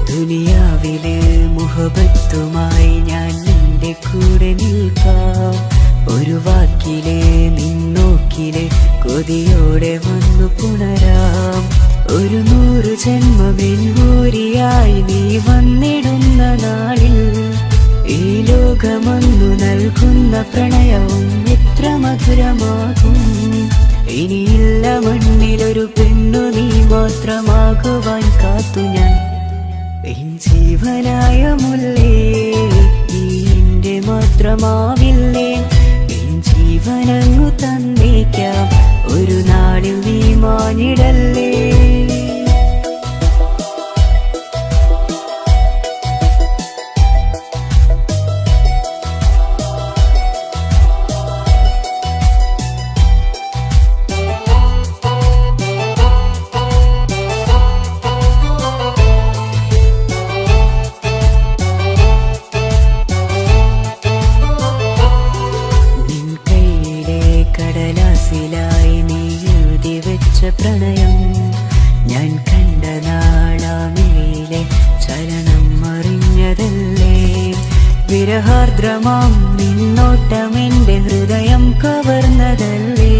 ദുനിയാവിലെ മുഹബത്തുമായി ഞാൻ നിന്റെ കൂടെ നിൽക്കാം ഒരു വാക്കിലെ നിന്നോക്കിലെ കൊതിയോടെ വന്നു പുണരാം ഒരു 100 ജന്മമെൻകൂരിയായി നീ വന്നിടുന്ന നാളിൽ ഈ ലോകമൊന്നു നൽകുന്ന പ്രണയവും എത്ര മധുരമാകും ഇനിയില്ല മണ്ണിലൊരു പെണ്ണു നീ മാത്രമാകുവാൻ കാത്തു ഞാൻ എൻ ജീവനായ മുല്ലേ നീ എന്റെ മാത്രമാവില്ലേ എൻ ജീവനങ്ങു തന്നേക്കാം ഒരു നാളിൽ നീ മാനിടല്ലേ പ്രണയം ഞാൻ കണ്ട നാളാമിലെ ചലനം അറിഞ്ഞതല്ലേ വിരഹാർദ്രമാം നിന്നോട്ടം എൻ്റെ ഹൃദയം കവർന്നതല്ലേ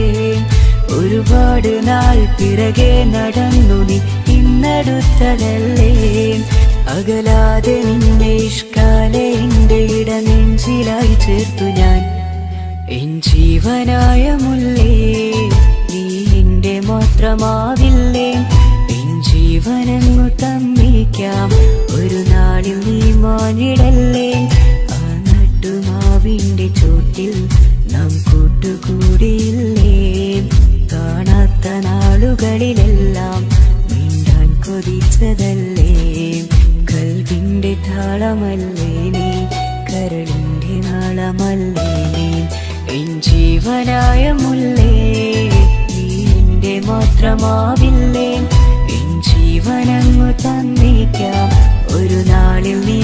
ഒരുപാട് നാൾ പിറകെ നടന്നു നീ ഇന്നടുത്തതല്ലേ അകലാതെ നിന്നെ ഇഷ്കാലെ എൻ്റെ ഇടനെഞ്ചിലായി ചേർത്തു ഞാൻ എൻ ജീവനായ മുല്ലേ നീ എന്റെ മാത്രമാവില്ലേ എൻ ജീവനങ്ങു തന്നേക്കാം ഒരു നാളിൽ നീ മാനിടല്ലേ ആ നട്ടുമാവിന്റെ ചോട്ടിൽ നാം കൂട്ടുകൂടിയില്ലേ കാണാത്ത നാളുകളിലെല്ലാം മിണ്ടാൻ കൊതിച്ചതല്ലേ കൽവിന്റെ താളമല്ലേ നീ കരളിന്റെ നാളമല്ലേ നീ എൻ ജീവനായ മുല്ലേ നീ എന്റെ മാത്രമാവില്ലേ എൻ ജീവനങ്ങു തന്നേക്കാം ഒരു നാളിൽ നീ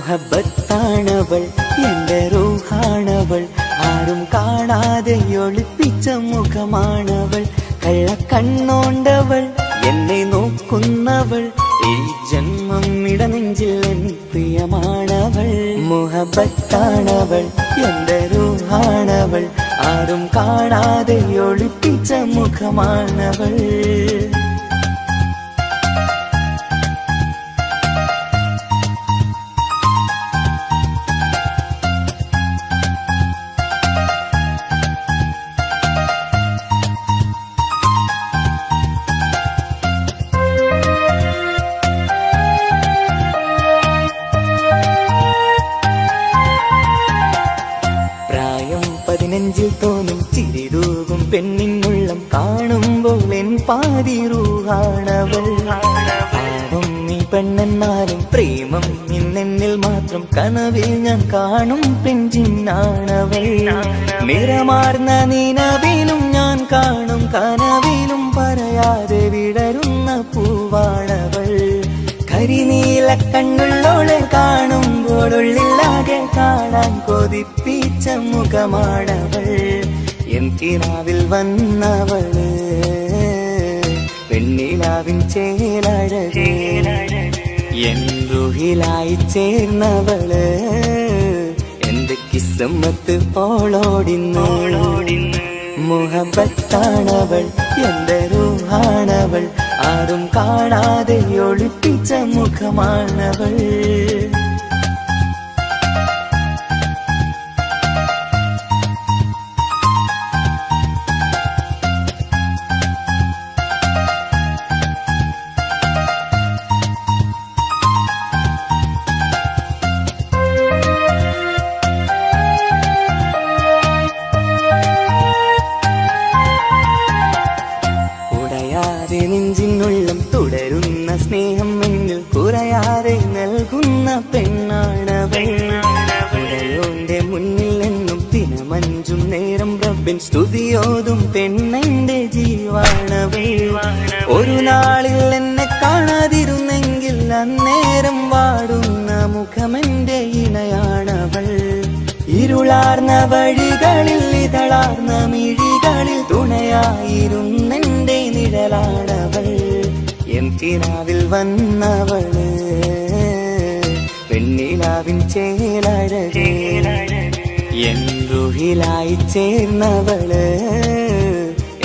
മുഹബത്താണവൾ എൻ്റെ റൂഹാണവൾ ആരും കാണാതെ ഒളിപ്പിച്ച മുഖമാണവൾ കള്ളക്കണ്ണോണ്ടവൾ എന്നെ നോക്കുന്നവൾ ഈ ജന്മം ഇടനെഞ്ചിൽ എൻ പ്രിയമാണവൾ മുഹബത്താണവൾ എൻ്റെ റൂഹാണവൾ ആരും കാണാതെ ഒളിപ്പിച്ച മുഖമാണവൾ നെഞ്ചിൽ തോന്നും ചിരിതൂകും പെണ്ണിനുള്ളം കാണുമ്പോൾ എൻ പാതി റൂഹാണവൾ പാവം നീ പെണ്ണെന്നാലും പ്രേമം ഇന്നെന്നിൽ മാത്രം കനവിൽ ഞാൻ കാണും പെഞ്ചിന്നാണവൾ നിറമാർന്ന നിലവിലും ഞാൻ കാണും കനവിലും പറയാതെ വിടരുന്ന പൂവാണവൾ കരിനീല കണ്ണുള്ളോളെ കാണുമ്പോൾ ഉള്ളിലാകെ കാണാൻ കൊതിപ്പിച്ച മുഖമാണവൾ എൻ കിനാവിൽ വന്നവള് പെണ്ണിലാവിൻ ചേലഴകേ എൻ റുഹിലായി ചേർന്നവള് എന്റെ കിസ്മത്ത് ഓളോടിന്നോളോടിന്ന് മുഹബത്താണവൾ എന്റെ റൂഹാണവൾ ആരും കാണാതെ ഒളിപ്പിച്ച മുഖമാണവൾ നെഞ്ചിനുള്ളം തുടരുന്ന സ്നേഹം എന്നിൽ കുറയാതെ നൽകുന്ന പെണ്ണാണവൾ ഉടയോന്റെ മുന്നിൽ എന്നും ദിനമഞ്ചും നേരം റബ്ബിൻ സ്തുതിയോതും പെണ്ണെന്റെ ജീവാണവൾ ഒരു നാളിൽ എന്നെ കാണാതിരുന്നെങ്കിൽ അന്നേരം വാടും ഇരുളാർന്ന വഴികളിൽ ഇതളാർന്ന മിഴികളിൽ തുണയായിരുന്നെന്റെ നിഴലാണവൾ എൻ കിനാവിൽ വന്നവള് പെണ്ണിലാവിൻ ചേലഴകേ എൻ റുഹിലായി ചേർന്നവള്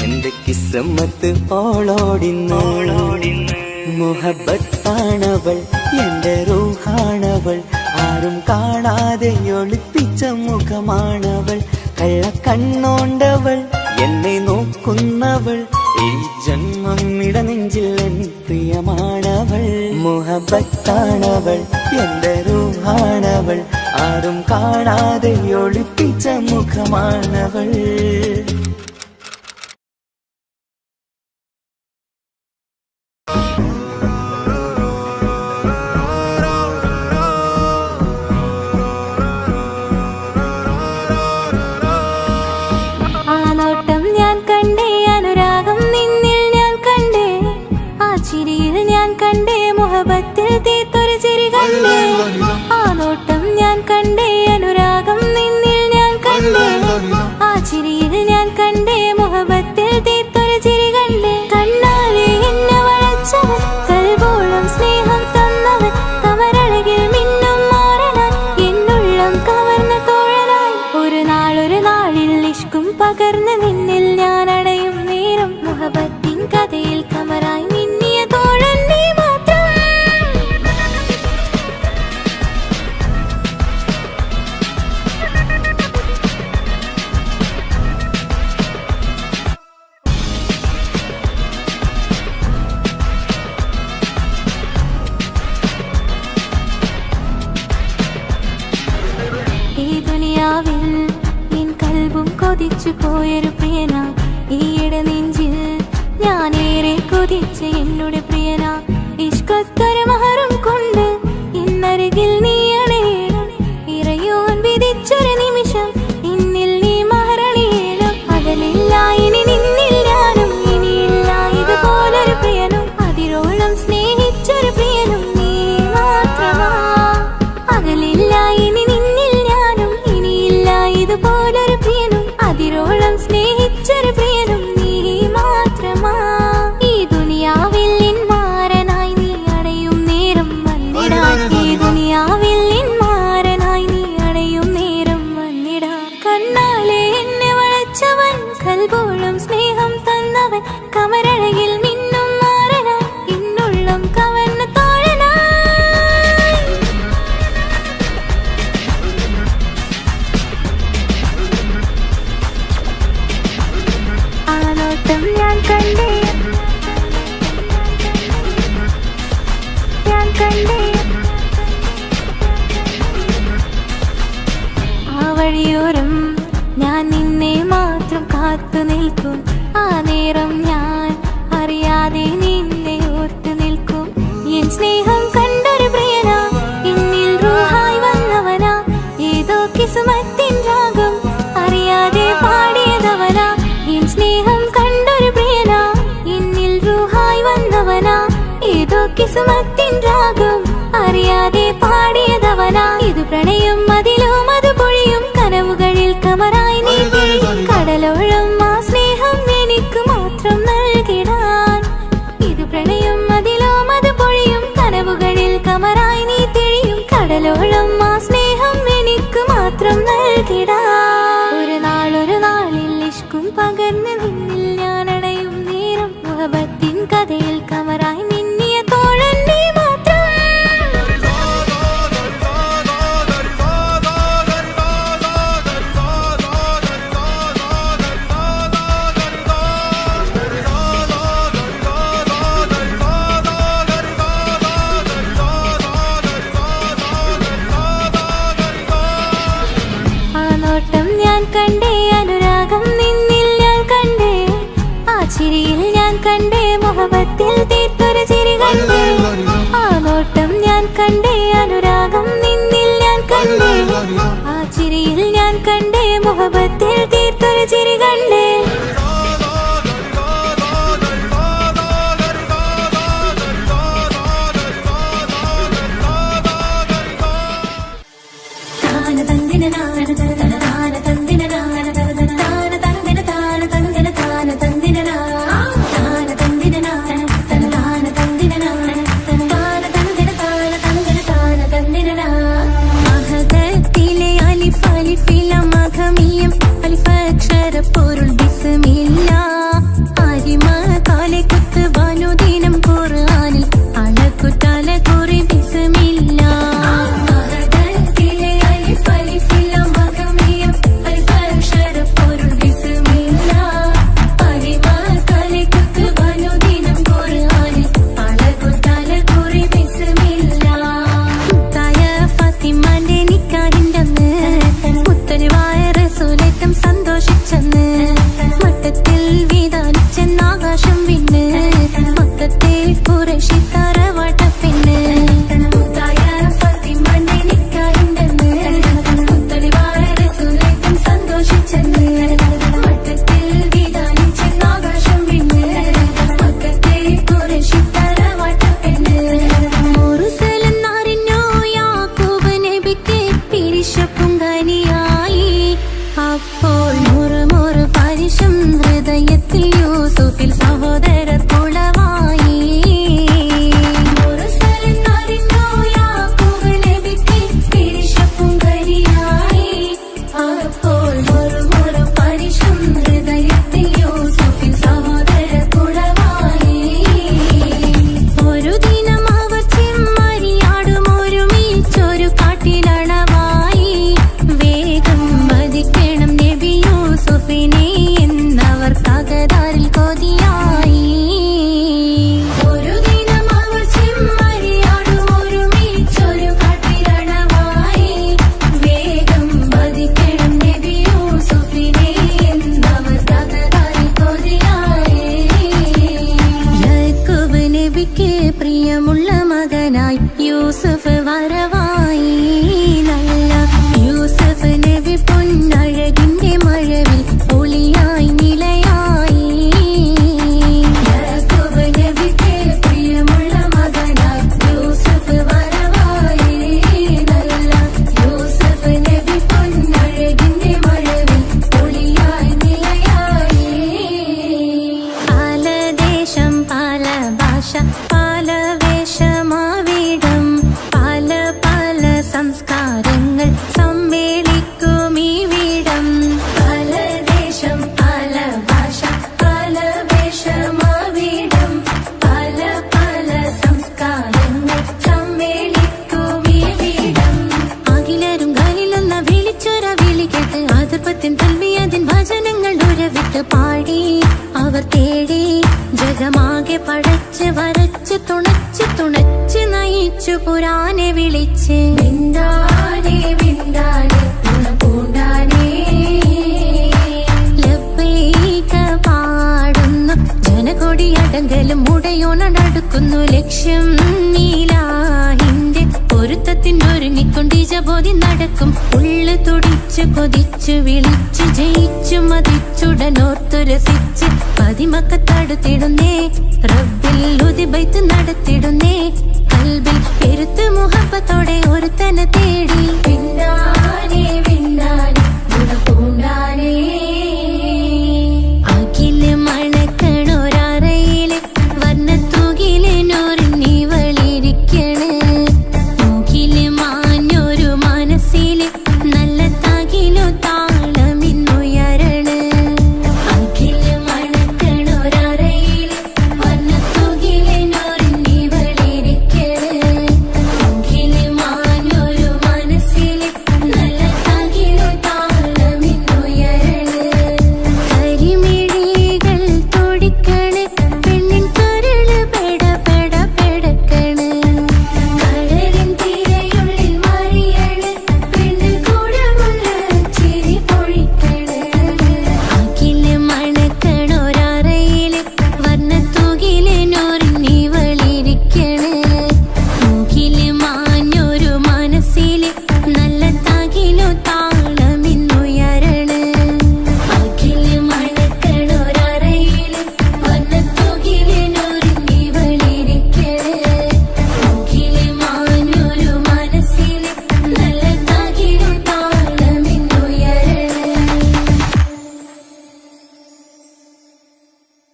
എന്റെ കിസ്സമ്മത്ത് ഓളോടിന്നോളോടിന്ന് മുഹബത്താണവൾ എന്റെ റൂഹാണവൾ ആരും കാണാതെ ഒളിപ്പിച്ച മുഖമാണവൾ കള്ളക്കണ്ണോണ്ടവൾ എന്നെ നോക്കുന്നവൾ ഈ ജന്മം ഇടനെഞ്ചിൽ എൻ പ്രിയമാണവൾ മുഹബത്താണവൾ എന്റെ റൂഹാണവൾ ആരും കാണാതെ ഒളിപ്പിച്ച മുഖമാണവൾ. മുഹബത്തിൽ തീർത്തൊരു ചിരി കണ്ടേ ആ നോട്ടം ഞാൻ കണ്ടേ അനുരാഗം നിന്നിൽ ഞാൻ കണ്ടേ ആ ചിരിയിൽ ഞാൻ കണ്ടേ മുഹബത്തിൽ തീർത്തൊരു ചിരി കണ്ടേ കണ്ണാലെ എന്നെ വളച്ചവൻ കൽബോളം സ്നേഹം തന്നവൻ കമരഴകിൽ മിന്നും മാറനാൻ എന്നുള്ളം കവർന്ന തോഴനായി ഒരു നാളിൽ ഇഷ്കും പകർന്ന് നിന്നിൽ ഞാൻ അടയും നേരം മുഹബത്തിൻ കഥയിൽ കമറായി മിന്നിയ തോഴൻ നീ മാത്രം. കൊതിച്ചു പോയൊരു പ്രിയന ഈയിടെ നെഞ്ചിൽ ഞാനേറെ കൊതിച്ച എന്നോട് പ്രിയന ഇഷ്കത്തൊരു മഹറും കൊണ്ട് ഇന്നരികിൽ നീ അണയണം ഇറയോൻ വിധിച്ചൊരു നിമിഷം ഇന്നിൽ നീ മഹറണിയേണം അകലില്ല ഇനി നിന്നിൽ ഞാനും ഇനിയില്ല ഇതുപോലൊരു പ്രിയനും അതിരോളം സ്നേഹിച്ചൊരു പ്രിയനും നീ മാത്രമാ അകലില്ല ഇനി നിന്നിൽ ഞാനും ഇനിയില്ല ഇതുപോലൊരു പ്രിയനും അതിരോളം സ്നേഹിച്ചൊരു പ്രിയനും നീ മാത്രമാ ഈ ദുനിയാവിൽ മാറനായി നീ അടയും നേരം വന്നിടാൻ ഈ ദുനിയാവിൽ മാറനായി നീ അടയും നേരം വന്നിടാൻ കണ്ണാലെ എന്നെ വളച്ചവൻ കൽബോളം സ്നേഹം തന്നവൻ കമരഴകിൽ മിന്നും മാറനായി എന്നുള്ളം കവർന്ന തോഴനായി ആനോട്ടം ഞാൻ കണ്ടേ ആ വഴിയോരം ഞാൻ നിന്നെ മാത്രം കാത്തു നിൽക്കും ആ നേരം ഞാൻ അറിയാതെ നിന്നെ ഓർത്തു നിൽക്കും എൻ സ്നേഹം കണ്ടൊരു പ്രിയന എന്നിൽ റൂഹായി വന്നവനാ ഏതോ കിസ്മത്തിൻ രാഗം അറിയാതെ പാടിയതവനാ എൻ സ്നേഹം കണ്ടൊരു പ്രിയന എന്നിൽ റൂഹായി വന്നവനാ ഏതോ കിസ്മത്തിൻ രാഗം അറിയാതെ പാടിയതവനാ ഇത് പ്രണയം അതിലും അത് പൊഴിയും കനവുകളിൽ കമറായി നീ കടലോളം ആ സ്നേഹം എനിക്ക് മാത്രം നൽകിടാൻ ഇത് പ്രണയം അതിലും അത് പൊഴിയും കനവുകളിൽ കമറായി നീ തെളിയും കടലോളം ആ സ്നേഹം എനിക്ക് മാത്രം നൽകിടാൻ ഒരു നാളിൽ ഇഷ്കും പകർന്ന് നിന്നിൽ ഞാൻ അടയും നേരം മുഹബത്തിൻ കഥയിൽ കമറായി മിന്നിയ തോഴൻ നീ മാത്രം. ആ നോട്ടം ഞാൻ കണ്ടേ അനുരാഗം നിന്നിൽ ഞാൻ കണ്ടേ ആ ചിരിയിൽ ഞാൻ കണ്ടേ മുഹബത്തിൽ തീർത്തൊരു ചിരി കണ്ടേ ആ നോട്ടം ഞാൻ കണ്ടേ അനുരാഗം നിന്നിൽ ഞാൻ കണ്ടേ ആ ചിരിയിൽ ഞാൻ കണ്ടേ മുഹബത്തിൽ തീർത്തൊരു ചിരി കണ്ടേ. താന തന്നിന നാന തുണിച്ചു പുരാനെ വിളിച്ച് വിന്ദാനെ വിന്ദാനെ പൂണ്ടാനെ ലബ്ബൈക പാടുന്നു ജനകൊടി അടങ്കലും മുടയോണടുക്കുന്നു ലക്ഷ്യം നീലാഹിന്റെ പൊരുത്തത്തിനൊരുങ്ങിക്കൊണ്ടിജബോധി നടക്കും ഉള്ളു തുടിച്ചു കൊതിച്ചു വിളിച്ചു ജയിച്ചു മതിച്ചുടനോർത്തു രസിച്ച് പതിമക്കത്തടുത്തിടുന്നേ റബ്ബിൽ ഉദിബൈത്ത് നടത്തിടുന്നേ